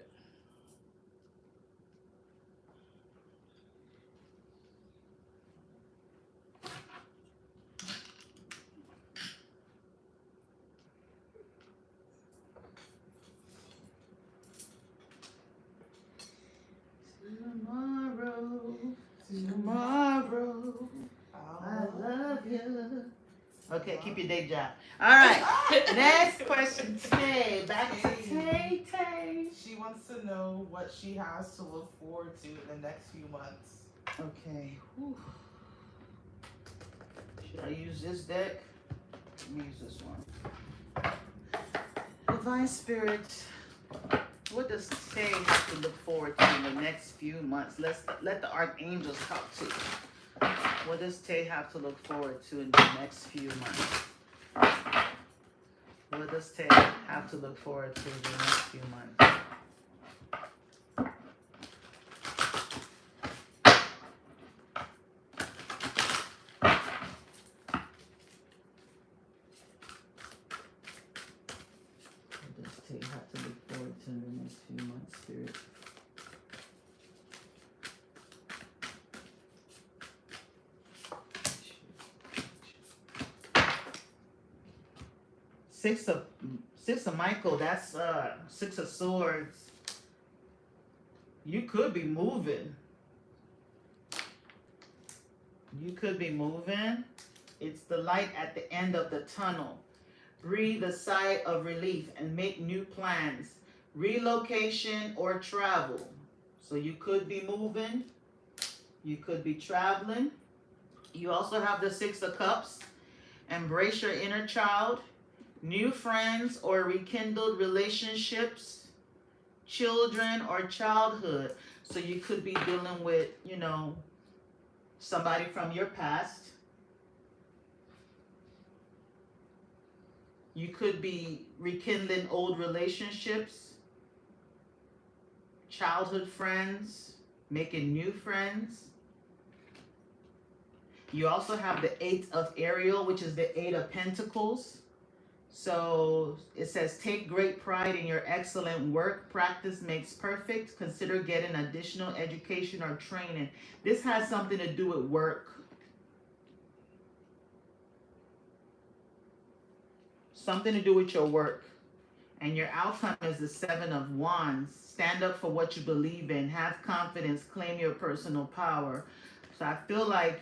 [SPEAKER 1] Tomorrow, I love you. Okay, keep your day job. All right, next question, Tay. Back to Tay.
[SPEAKER 2] She wants to know what she has to look forward to in the next few months.
[SPEAKER 1] Okay. Whew. Should I use this deck? Let me use this one. Divine Spirit, what does Tay have to look forward to in the next few months? Let the archangels talk to you. What does Tay have to look forward to in the next few months? What does Tay have to look forward to in the next few months? What does Tay have to look forward to in the next few months, Spirit? Six of Michael, that's Six of Swords. You could be moving. It's the light at the end of the tunnel. Breathe a sigh of relief and make new plans. Relocation or travel. So you could be moving. You could be traveling. You also have the Six of Cups. Embrace your inner child. New friends or rekindled relationships. Children or childhood. So you could be dealing with, somebody from your past. You could be rekindling old relationships, childhood friends, making new friends. You also have the Eight of Ariel, which is the Eight of Pentacles. So it says, take great pride in your excellent work. Practice makes perfect. Consider getting additional education or training. This has something to do with work. Something to do with your work. And your outcome is the Seven of Wands. Stand up for what you believe in. Have confidence. Claim your personal power. So I feel like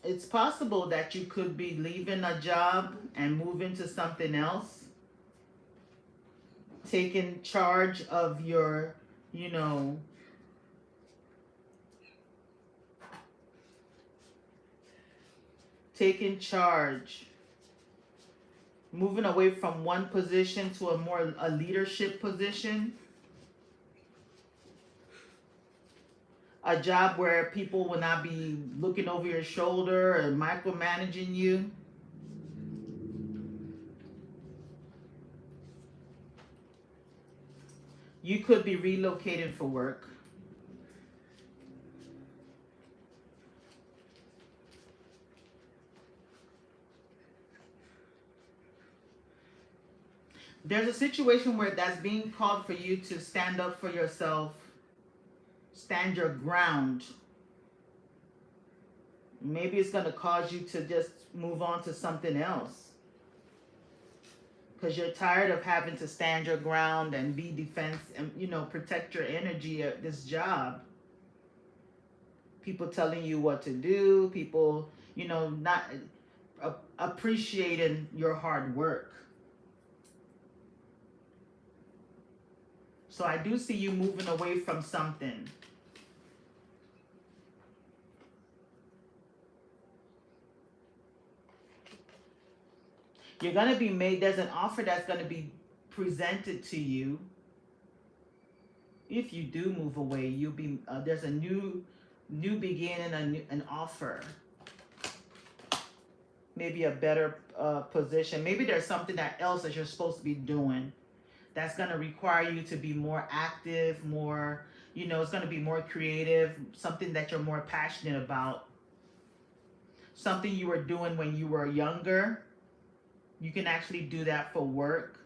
[SPEAKER 1] it's possible that you could be leaving a job and moving to something else. taking charge of your, taking charge, moving away from one position to a leadership position, a job where people will not be looking over your shoulder or micromanaging you. You could be relocated for work. There's a situation where that's being called for you to stand up for yourself, stand your ground. Maybe it's going to cause you to just move on to something else, because you're tired of having to stand your ground and be defense and, protect your energy at this job. People telling you what to do, people, not appreciating your hard work. So I do see you moving away from something. You're going to be made, there's an offer that's going to be presented to you. If you do move away, you'll be, there's a new beginning, an offer. Maybe a better position. Maybe there's something else that you're supposed to be doing that's going to require you to be more active, more, it's going to be more creative, something that you're more passionate about. Something you were doing when you were younger. You can actually do that for work.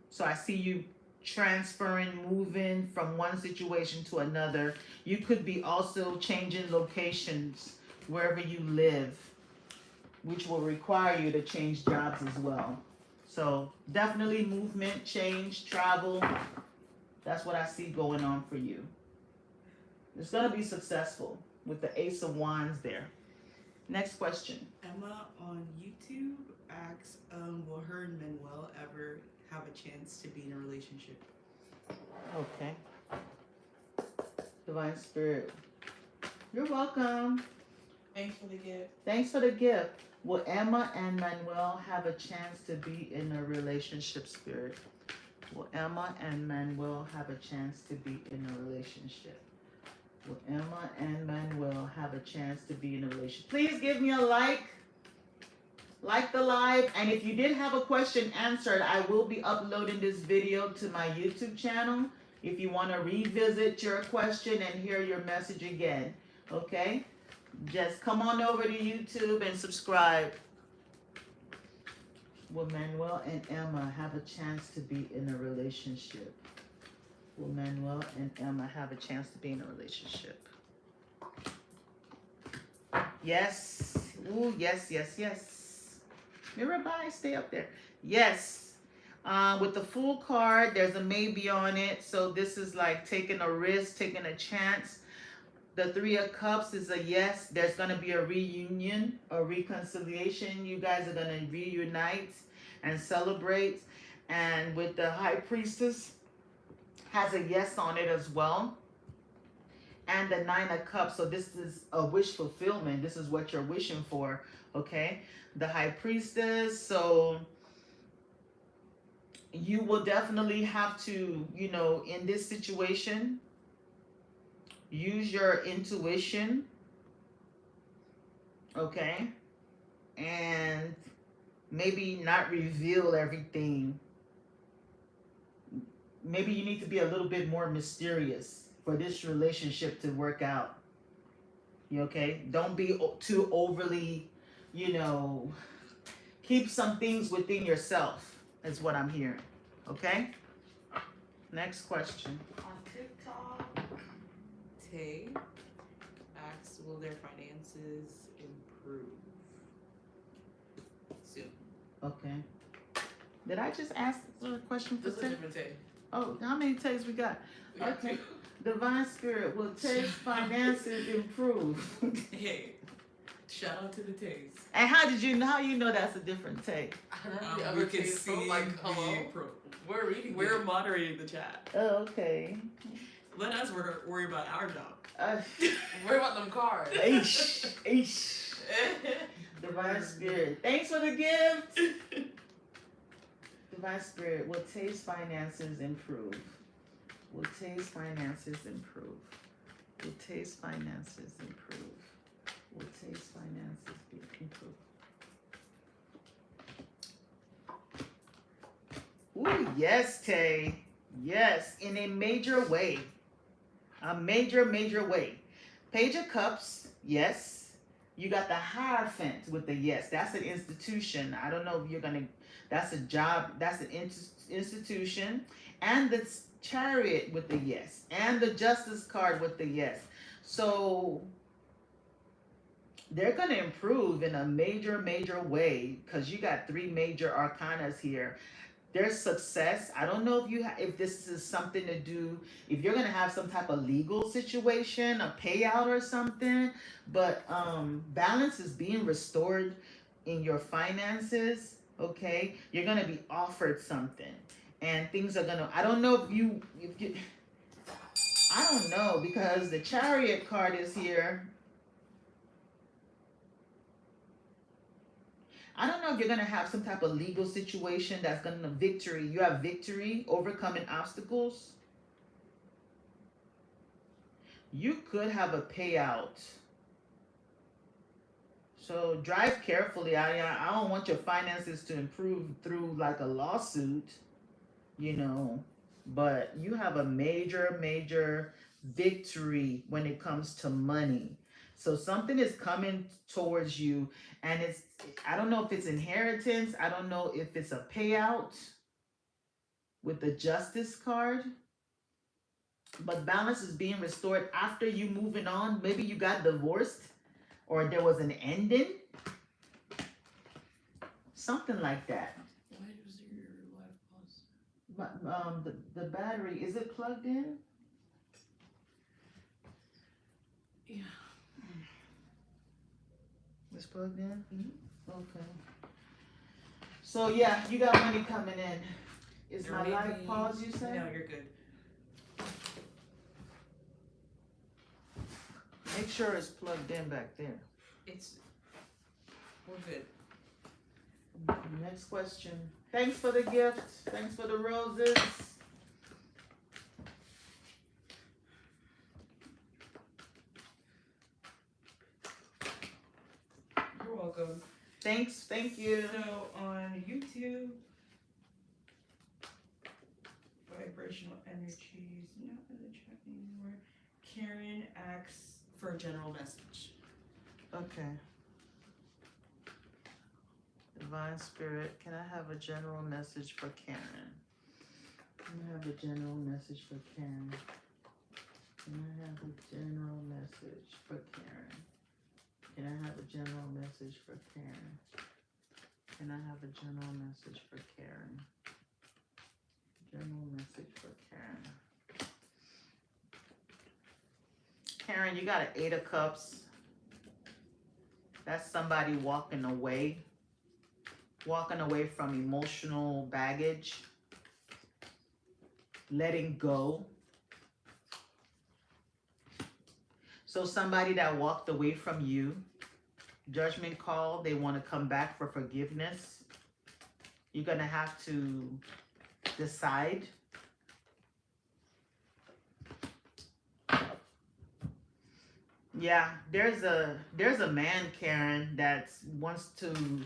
[SPEAKER 1] So I see you transferring, moving from one situation to another. You could be also changing locations wherever you live, which will require you to change jobs as well. So definitely movement, change, travel. That's what I see going on for you. It's going to be successful with the Ace of Wands there. Next question.
[SPEAKER 3] Emma on YouTube asks, will her and Manuel ever have a chance to be in a relationship?
[SPEAKER 1] Okay. Divine Spirit. You're welcome.
[SPEAKER 2] Thanks for the gift.
[SPEAKER 1] Thanks for the gift. Will Emma and Manuel have a chance to be in a relationship, Spirit? Will Emma and Manuel have a chance to be in a relationship? Will Emma and Manuel have a chance to be in a relationship? Please give me a like the live. And if you did have a question answered, I will be uploading this video to my YouTube channel if you want to revisit your question and hear your message again. Okay? Just come on over to YouTube and subscribe. Will Manuel and Emma have a chance to be in a relationship? Will Manuel and Emma have a chance to be in a relationship? Yes. Ooh, yes, yes, yes. Mirabai, stay up there. Yes. With the Fool card, there's a maybe on it. So this is like taking a risk, taking a chance. The Three of Cups is a yes. There's going to be a reunion, a reconciliation. You guys are going to reunite and celebrate. And with the High Priestess, has a yes on it as well. And the Nine of Cups. So this is a wish fulfillment. This is what you're wishing for. Okay. The High Priestess. So you will definitely have to, in this situation, use your intuition, okay? And maybe not reveal everything. Maybe you need to be a little bit more mysterious for this relationship to work out. You okay? Don't be too overly, keep some things within yourself, is what I'm hearing, okay? Next question.
[SPEAKER 2] On TikTok,
[SPEAKER 3] Tay asks, will their finances improve soon?
[SPEAKER 1] Okay. Did I just ask a question for
[SPEAKER 3] This is a
[SPEAKER 1] Tay?
[SPEAKER 3] different Tay.
[SPEAKER 1] Oh, how many Tays we got?
[SPEAKER 3] We got
[SPEAKER 1] Okay.
[SPEAKER 3] two.
[SPEAKER 1] Divine Spirit, will Tay's finances improve?
[SPEAKER 3] Hey, shout out to the Tays.
[SPEAKER 1] And how you know that's a different Tay?
[SPEAKER 2] I don't know.
[SPEAKER 3] We can see
[SPEAKER 2] like, hello.
[SPEAKER 3] the
[SPEAKER 2] We're reading.
[SPEAKER 3] We're moderating the chat.
[SPEAKER 1] Oh, okay.
[SPEAKER 3] Let us worry about our job.
[SPEAKER 2] Worry about them cards.
[SPEAKER 1] Eesh. Divine Spirit. Thanks for the gift. Divine Spirit. Will Tay's finances improve? Will Tay's finances improve? Will Tay's finances improve? Will Tay's finances improve? Ooh, yes, Tay. Yes, in a major way. A major way. Page of Cups, yes. You got the Hierophant with the yes. That's an institution. I don't know if you're going to, that's a job, that's an institution. And the Chariot with the yes. And the Justice card with the yes. So they're going to improve in a major way because you got 3 major arcanas here. There's success. I don't know if if this is something to do, if you're going to have some type of legal situation, a payout or something, but balance is being restored in your finances, okay? You're going to be offered something and things are going to, I don't know if you, I don't know because the Chariot card is here. I don't know if you're going to have some type of legal situation that's going to victory. You have victory, overcoming obstacles. You could have a payout. So drive carefully. I don't want your finances to improve through like a lawsuit, you know, but you have a major victory when it comes to money. So something is coming towards you and it's, I don't know if it's inheritance. I don't know if it's a payout with the Justice card, but balance is being restored after you moving on. Maybe you got divorced or there was an ending. Something like that.
[SPEAKER 3] Why was your live pause?
[SPEAKER 1] But the battery, is it plugged in?
[SPEAKER 3] Yeah.
[SPEAKER 1] It's plugged in?
[SPEAKER 3] Mm-hmm.
[SPEAKER 1] Okay. So yeah, you got money coming in. Is
[SPEAKER 3] There
[SPEAKER 1] my
[SPEAKER 3] may
[SPEAKER 1] live
[SPEAKER 3] be-
[SPEAKER 1] pause, you said?
[SPEAKER 3] No, you're good.
[SPEAKER 1] Make sure it's plugged in back there.
[SPEAKER 3] We're good.
[SPEAKER 1] Next question. Thanks for the gift. Thanks for the roses.
[SPEAKER 3] You're welcome.
[SPEAKER 1] Thanks, thank you.
[SPEAKER 3] So on YouTube, vibrational energies, not in the chat anymore. Karen asks for a general message.
[SPEAKER 1] Okay. Divine Spirit, can I have a general message for Karen? Can I have a general message for Karen? Can I have a general message for Karen? Can I have a general message for Karen? Can I have a general message for Karen? General message for Karen. Karen, you got an 8 of Cups. That's somebody walking away from emotional baggage, letting go. So somebody that walked away from you, judgment call, they want to come back for forgiveness. You're going to have to decide. Yeah, there's a man, Karen, that wants to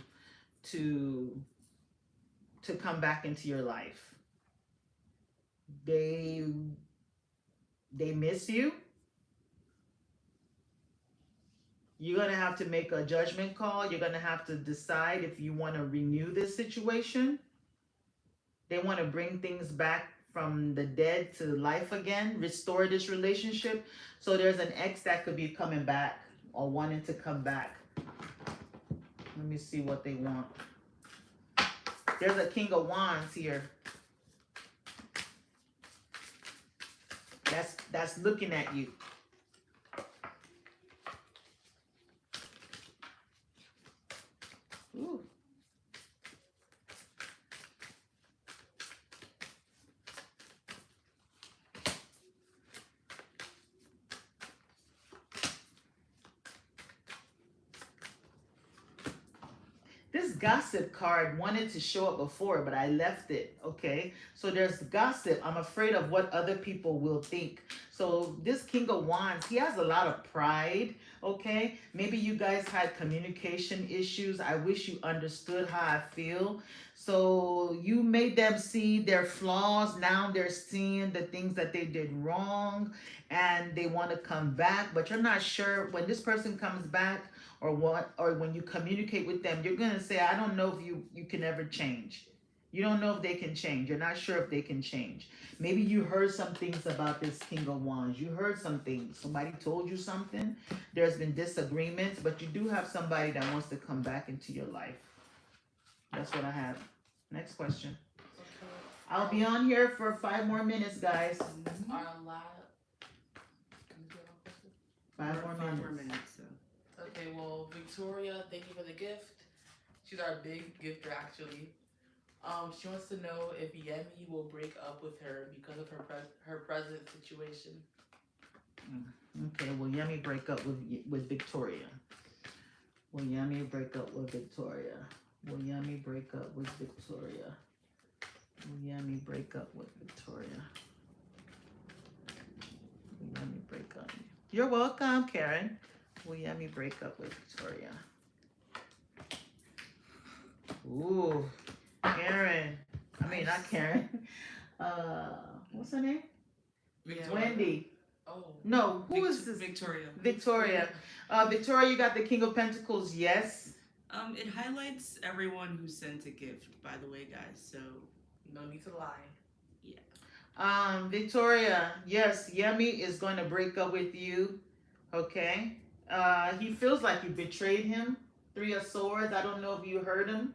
[SPEAKER 1] come back into your life. They miss you. You're going to have to make a judgment call. You're going to have to decide if you want to renew this situation. They want to bring things back from the dead to life again, restore this relationship. So there's an ex that could be coming back or wanting to come back. Let me see what they want. There's a King of Wands here. That's looking at you. Ooh. this gossip card wanted to show up before, but I left it. Okay, so there's gossip. I'm afraid of what other people will think. So this King of Wands, he has a lot of pride. Okay, maybe you guys had communication issues. I wish you understood how I feel. So you made them see their flaws. Now they're seeing the things that they did wrong, and they want to come back, but you're not sure when this person comes back, or what, or when you communicate with them, you're going to say, I don't know if you can ever change. You don't know if they can change. You're not sure if they can change. Maybe you heard some things about this King of Wands. You heard some things. Somebody told you something. There's been disagreements, but you do have somebody that wants to come back into your life. That's what I have. Next question.
[SPEAKER 2] Okay.
[SPEAKER 1] I'll be on here for 5 more minutes, guys.
[SPEAKER 2] Our last. Can we do our question?
[SPEAKER 1] 5 more
[SPEAKER 3] 5 more
[SPEAKER 1] minutes.
[SPEAKER 3] minutes. So.
[SPEAKER 2] Okay, well, Victoria, thank you for the gift. She's our big gifter, actually. She wants to know if Yemi will break up with her because of her present situation.
[SPEAKER 1] Okay, will Yemi break up with Victoria? Will Yemi break up with Victoria? Will Yemi break up with Victoria? Will Yemi break up with Victoria? Will Yemi break up? You're welcome, Karen. Will Yemi break up with Victoria? Ooh, Karen. I mean, not Karen. What's her name?
[SPEAKER 3] Victoria.
[SPEAKER 1] Wendy.
[SPEAKER 2] Oh.
[SPEAKER 1] No, who is this?
[SPEAKER 3] Victoria.
[SPEAKER 1] Victoria. Victoria, you got the King of Pentacles, yes.
[SPEAKER 3] It highlights everyone who sent a gift, by the way, guys. So
[SPEAKER 2] No need to lie.
[SPEAKER 1] Victoria, yes, Yemi is going to break up with you. Okay. He feels like you betrayed him. 3 of Swords. I don't know if you heard him.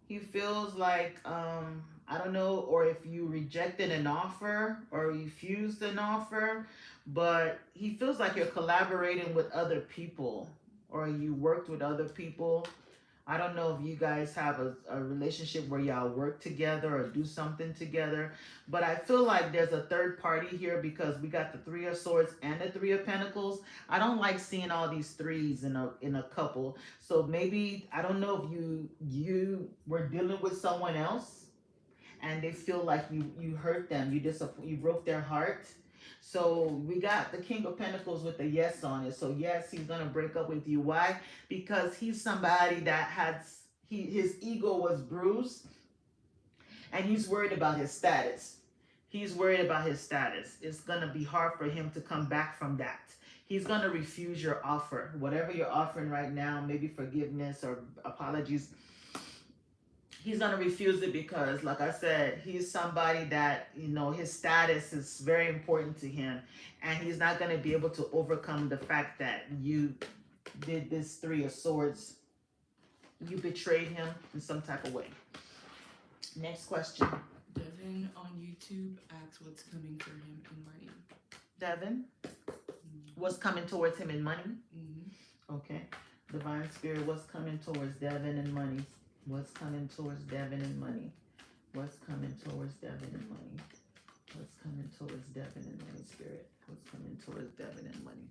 [SPEAKER 1] He feels like I don't know, or if you rejected an offer or refused an offer, but he feels like you're collaborating with other people, or you worked with other people. I don't know if you guys have a relationship where y'all work together or do something together, but I feel like there's a third party here because we got the 3 of Swords and the 3 of Pentacles. I don't like seeing all these threes in a couple. So maybe, I don't know if you were dealing with someone else and they feel like you hurt them, you broke their heart. So we got the King of Pentacles with the yes on it. So yes, he's gonna break up with you. Why? Because he's somebody that his ego was bruised, and he's worried about his status. He's worried about his status. It's gonna be hard for him to come back from that. He's gonna refuse your offer, whatever you're offering right now, maybe forgiveness or apologies. He's gonna refuse it because, like I said, he's somebody that, his status is very important to him, and he's not gonna be able to overcome the fact that you did this 3 of Swords. You betrayed him in some type of way. Next question.
[SPEAKER 3] Devin on YouTube asks what's coming for him in money.
[SPEAKER 1] Devin, what's coming towards him in money?
[SPEAKER 3] Mm-hmm.
[SPEAKER 1] Okay. Divine Spirit, what's coming towards Devin in money? What's coming towards Devin and money? What's coming towards Devin and money? What's coming towards Devin and money, Spirit? What's coming towards Devin and money?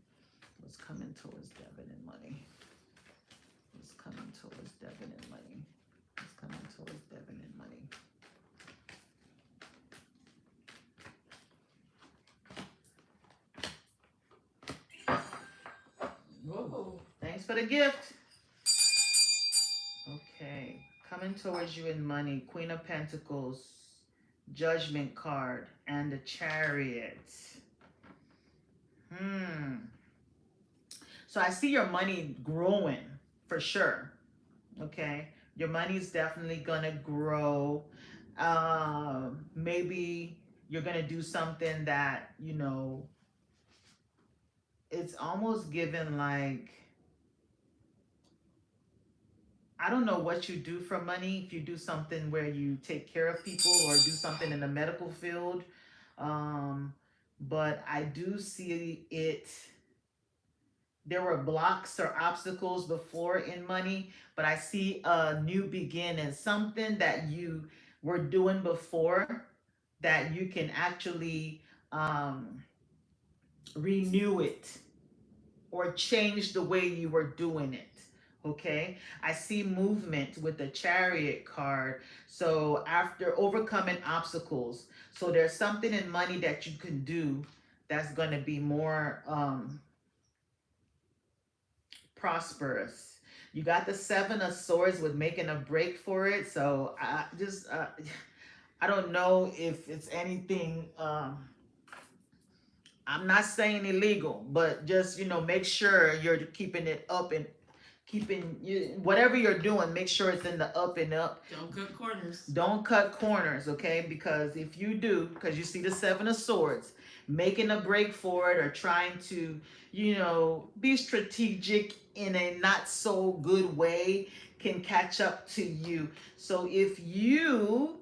[SPEAKER 1] What's coming towards Devin and money? What's coming towards Devin and money? What's coming towards Devin and money?
[SPEAKER 2] Whoa.
[SPEAKER 1] Thanks for the gift. Okay. Coming towards you in money, Queen of Pentacles, Judgment card, and the Chariot. So I see your money growing for sure. Okay. Your money's definitely gonna grow. Maybe you're gonna do something that, it's almost given like, I don't know what you do for money. If you do something where you take care of people or do something in the medical field. But I do see it. There were blocks or obstacles before in money, but I see a new beginning, something that you were doing before that you can actually renew it or change the way you were doing it. Okay, I see movement with the Chariot card. So after overcoming obstacles, so there's something in money that you can do that's going to be more prosperous. You got the Seven of Swords with making a break for it. So I just I don't know if it's anything. I'm not saying illegal, but just make sure you're keeping it up and keeping you whatever you're doing. Make sure it's in the up and up.
[SPEAKER 3] Don't cut corners.
[SPEAKER 1] Don't cut corners, okay? Because if you do, because you see the Seven of Swords, making a break for it or trying to, be strategic in a not so good way can catch up to you. So if you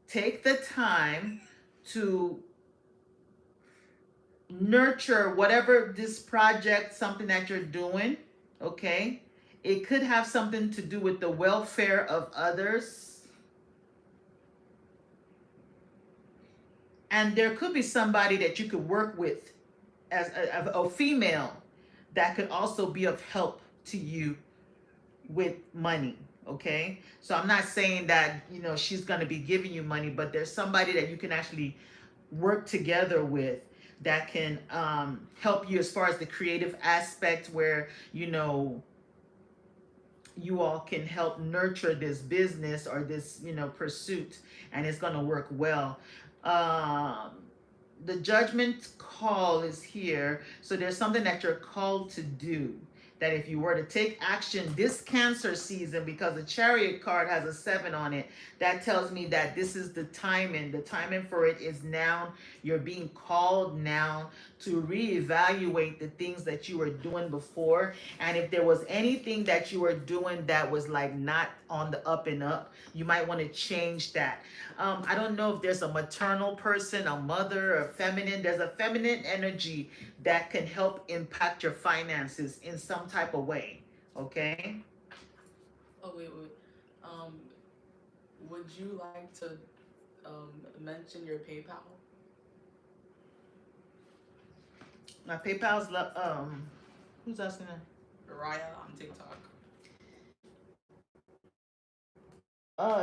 [SPEAKER 1] take the time to nurture whatever this project, something that you're doing, okay? It could have something to do with the welfare of others. And there could be somebody that you could work with as a female that could also be of help to you with money, okay? So I'm not saying that, she's going to be giving you money, but there's somebody that you can actually work together with that can help you as far as the creative aspect where, you all can help nurture this business or this, pursuit, and it's going to work well. The judgment call is here. So there's something that you're called to do. That if you were to take action this Cancer season, because the Chariot card has a 7 on it, that tells me that this is the timing. The timing for it is now. You're being called now to reevaluate the things that you were doing before. And if there was anything that you were doing that was like not on the up and up, you might want to change that. I don't know if there's a maternal person, a mother, a feminine. There's a feminine energy that can help impact your finances in some type of way. Okay?
[SPEAKER 2] Oh, wait. Would you like to mention your PayPal?
[SPEAKER 1] My PayPal's who's asking that?
[SPEAKER 2] Raya on TikTok.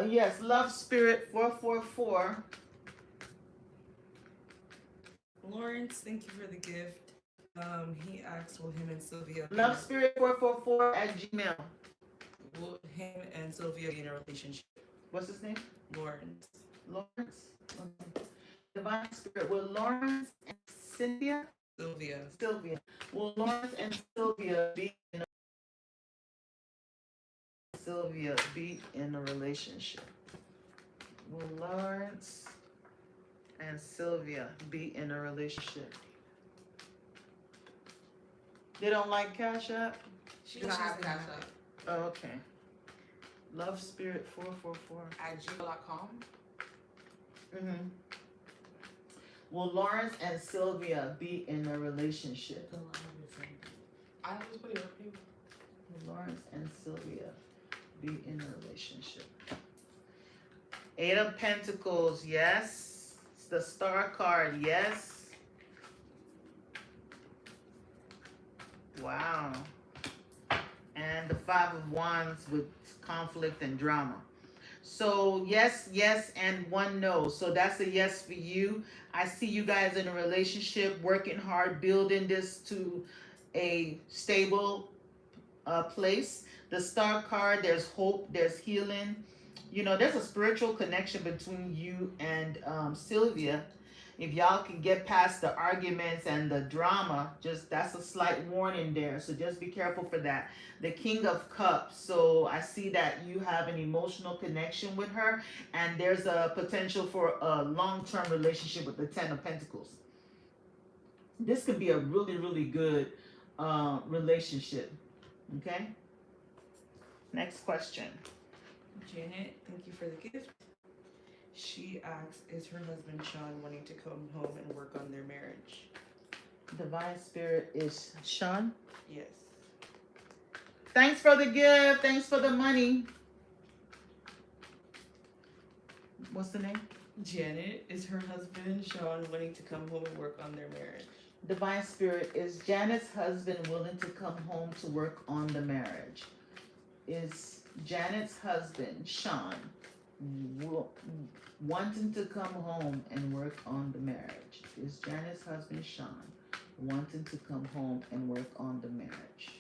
[SPEAKER 1] Yes, Love Spirit 444.
[SPEAKER 3] Lawrence, thank you for the gift. He asked, will him and Sylvia
[SPEAKER 1] Love Spirit 444 at Gmail.
[SPEAKER 3] will him and Sylvia be in a relationship?
[SPEAKER 1] What's his name?
[SPEAKER 3] Lawrence.
[SPEAKER 1] Lawrence. Okay. Divine Spirit. Will Lawrence and Cynthia?
[SPEAKER 3] Sylvia.
[SPEAKER 1] Sylvia. Will Lawrence and Sylvia be in a relationship? Will Lawrence and Sylvia be in a relationship? They don't like Cash App?
[SPEAKER 2] She doesn't have Cash App.
[SPEAKER 1] Oh, okay. Love Spirit 444
[SPEAKER 2] At gmail.com.
[SPEAKER 1] Mm-hmm. Will Lawrence and Sylvia be in a relationship?
[SPEAKER 2] I just put it up here.
[SPEAKER 1] Will Lawrence and Sylvia be in a relationship? 8 of Pentacles, yes. It's the Star card, yes. Wow. And the 5 of Wands with conflict and drama. So yes, yes, and 1 no. So that's a yes for you. I see you guys in a relationship, working hard, building this to a stable place. The Star card, there's hope, there's healing. There's a spiritual connection between you and Sylvia. If y'all can get past the arguments and the drama, that's a slight warning there. So just be careful for that. The King of Cups. So I see that you have an emotional connection with her, and there's a potential for a long-term relationship with the 10 of Pentacles. This could be a really, really good relationship. Okay? Next question.
[SPEAKER 3] Janet, thank you for the gift. She asks, is her husband Sean wanting to come home and work on their marriage?
[SPEAKER 1] Divine Spirit is Sean.
[SPEAKER 3] Yes.
[SPEAKER 1] Thanks for the gift. Thanks for the money. What's the name?
[SPEAKER 3] Janet, is her husband Sean wanting to come home and work on their marriage?
[SPEAKER 1] Divine Spirit is Janet's husband willing to come home to work on the marriage. is Janet's husband, Sean, w- wanting to come home and work on the marriage? Is Janet's husband, Sean, wanting to come home and work on the marriage?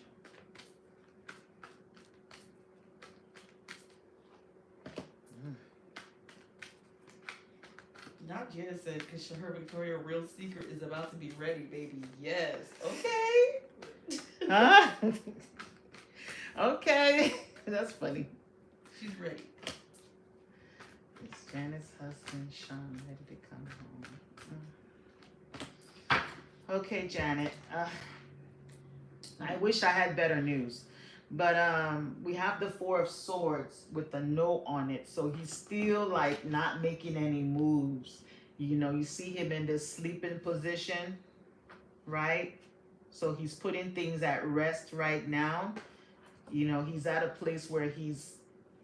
[SPEAKER 3] Not Janet said, because her Victoria real secret is about to be ready, baby. Yes. Okay.
[SPEAKER 1] Huh? Okay. That's funny.
[SPEAKER 3] She's ready.
[SPEAKER 1] Is Janet's husband, Sean, ready to come home? Okay, Janet. I wish I had better news. But we have the Four of Swords with a no on it. So he's still like not making any moves. You know, you see him in this sleeping position, right? So he's putting things at rest right now. You know, he's at a place where he's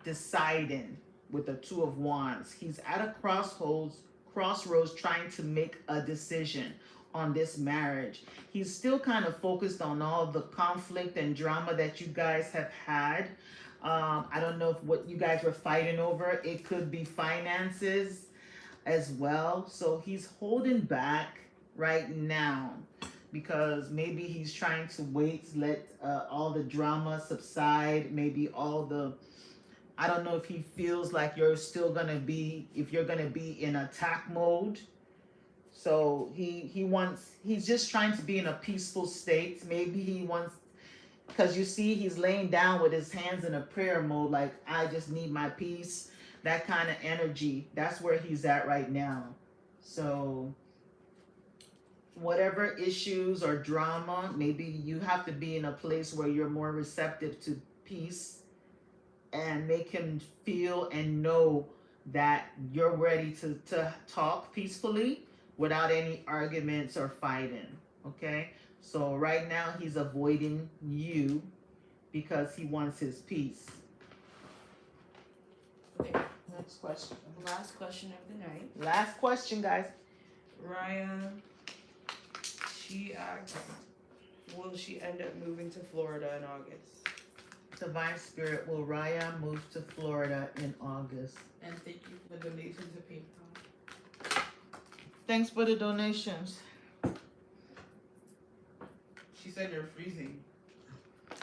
[SPEAKER 1] deciding with the Two of Wands. He's at a crossroads trying to make a decision on this marriage. He's still kind of focused on all the conflict and drama that you guys have had. I don't know if what you guys were fighting over. It could be finances as well. So he's holding back right now because maybe he's trying to wait, let all the drama subside. Maybe all the, I don't know if he feels like you're still gonna be, if you're gonna be in attack mode. So he's just trying to be in a peaceful state. Maybe he wants, because you see he's laying down with his hands in a prayer mode, like I just need my peace. That kind of energy. That's where he's at right now. So whatever issues or drama, maybe you have to be in a place where you're more receptive to peace and make him feel and know that you're ready to talk peacefully without any arguments or fighting. Okay? So right now he's avoiding you because he wants his peace.
[SPEAKER 3] Okay.
[SPEAKER 1] Next question.
[SPEAKER 3] Last question of the night.
[SPEAKER 1] Last question, guys.
[SPEAKER 3] Raya, she asked, will she end up moving to Florida in August?
[SPEAKER 1] Divine Spirit, will Raya move to Florida in August?
[SPEAKER 2] And thank you for the donation to PayPal.
[SPEAKER 1] Thanks for the donations.
[SPEAKER 2] She said you're freezing.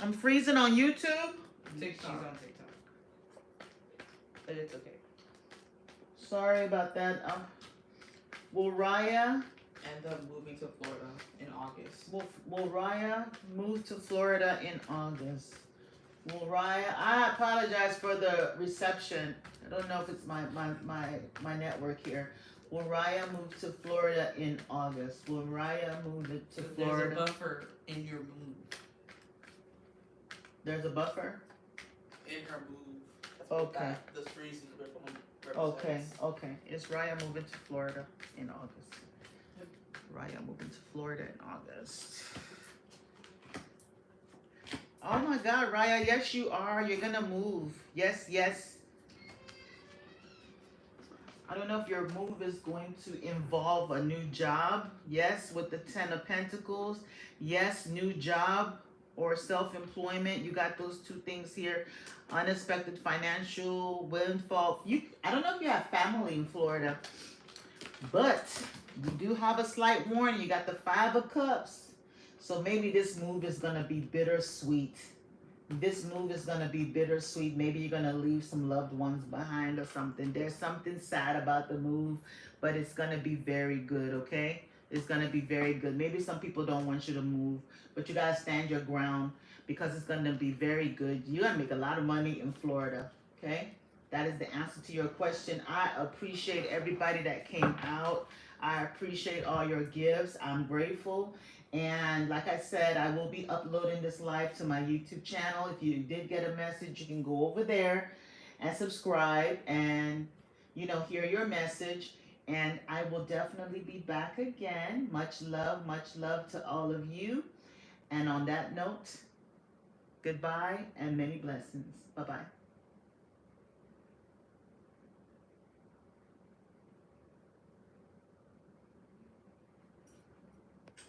[SPEAKER 1] I'm freezing on YouTube.
[SPEAKER 3] She's on TikTok. But it's okay.
[SPEAKER 1] Sorry about that. Will Raya
[SPEAKER 2] End up moving to Florida in August.
[SPEAKER 1] will Raya move to Florida in August? Will Raya? I apologize for the reception. I don't know if it's my network here. Will Raya move to Florida in August? Will Raya move it to
[SPEAKER 2] There's
[SPEAKER 1] Florida?
[SPEAKER 2] a buffer in your move.
[SPEAKER 1] There's a buffer?
[SPEAKER 2] In her move. That's what
[SPEAKER 1] Okay.
[SPEAKER 2] the freezing represents.
[SPEAKER 1] Okay. Is Raya moving to Florida in August? Raya moving to Florida in August. Oh my God, Raya, yes you are. You're gonna move. Yes. I don't know if your move is going to involve a new job. Yes, with the Ten of Pentacles. Yes, new job or self-employment. You got those two things here. Unexpected financial windfall. I don't know if you have family in Florida, but you do have a slight warning. You got the Five of Cups. So maybe this move is going to be bittersweet. This move is going to be bittersweet. Maybe you're going to leave some loved ones behind or something. There's something sad about the move, but it's going to be very good, okay? It's going to be very good. Maybe some people don't want you to move, but you got to stand your ground because it's going to be very good. You're going to make a lot of money in Florida, okay? That is the answer to your question. I appreciate everybody that came out. I appreciate all your gifts. I'm grateful. And like I said, I will be uploading this live to my YouTube channel. If you did get a message, you can go over there and subscribe and, hear your message. And I will definitely be back again. Much love to all of you. And on that note, goodbye and many blessings. Bye-bye.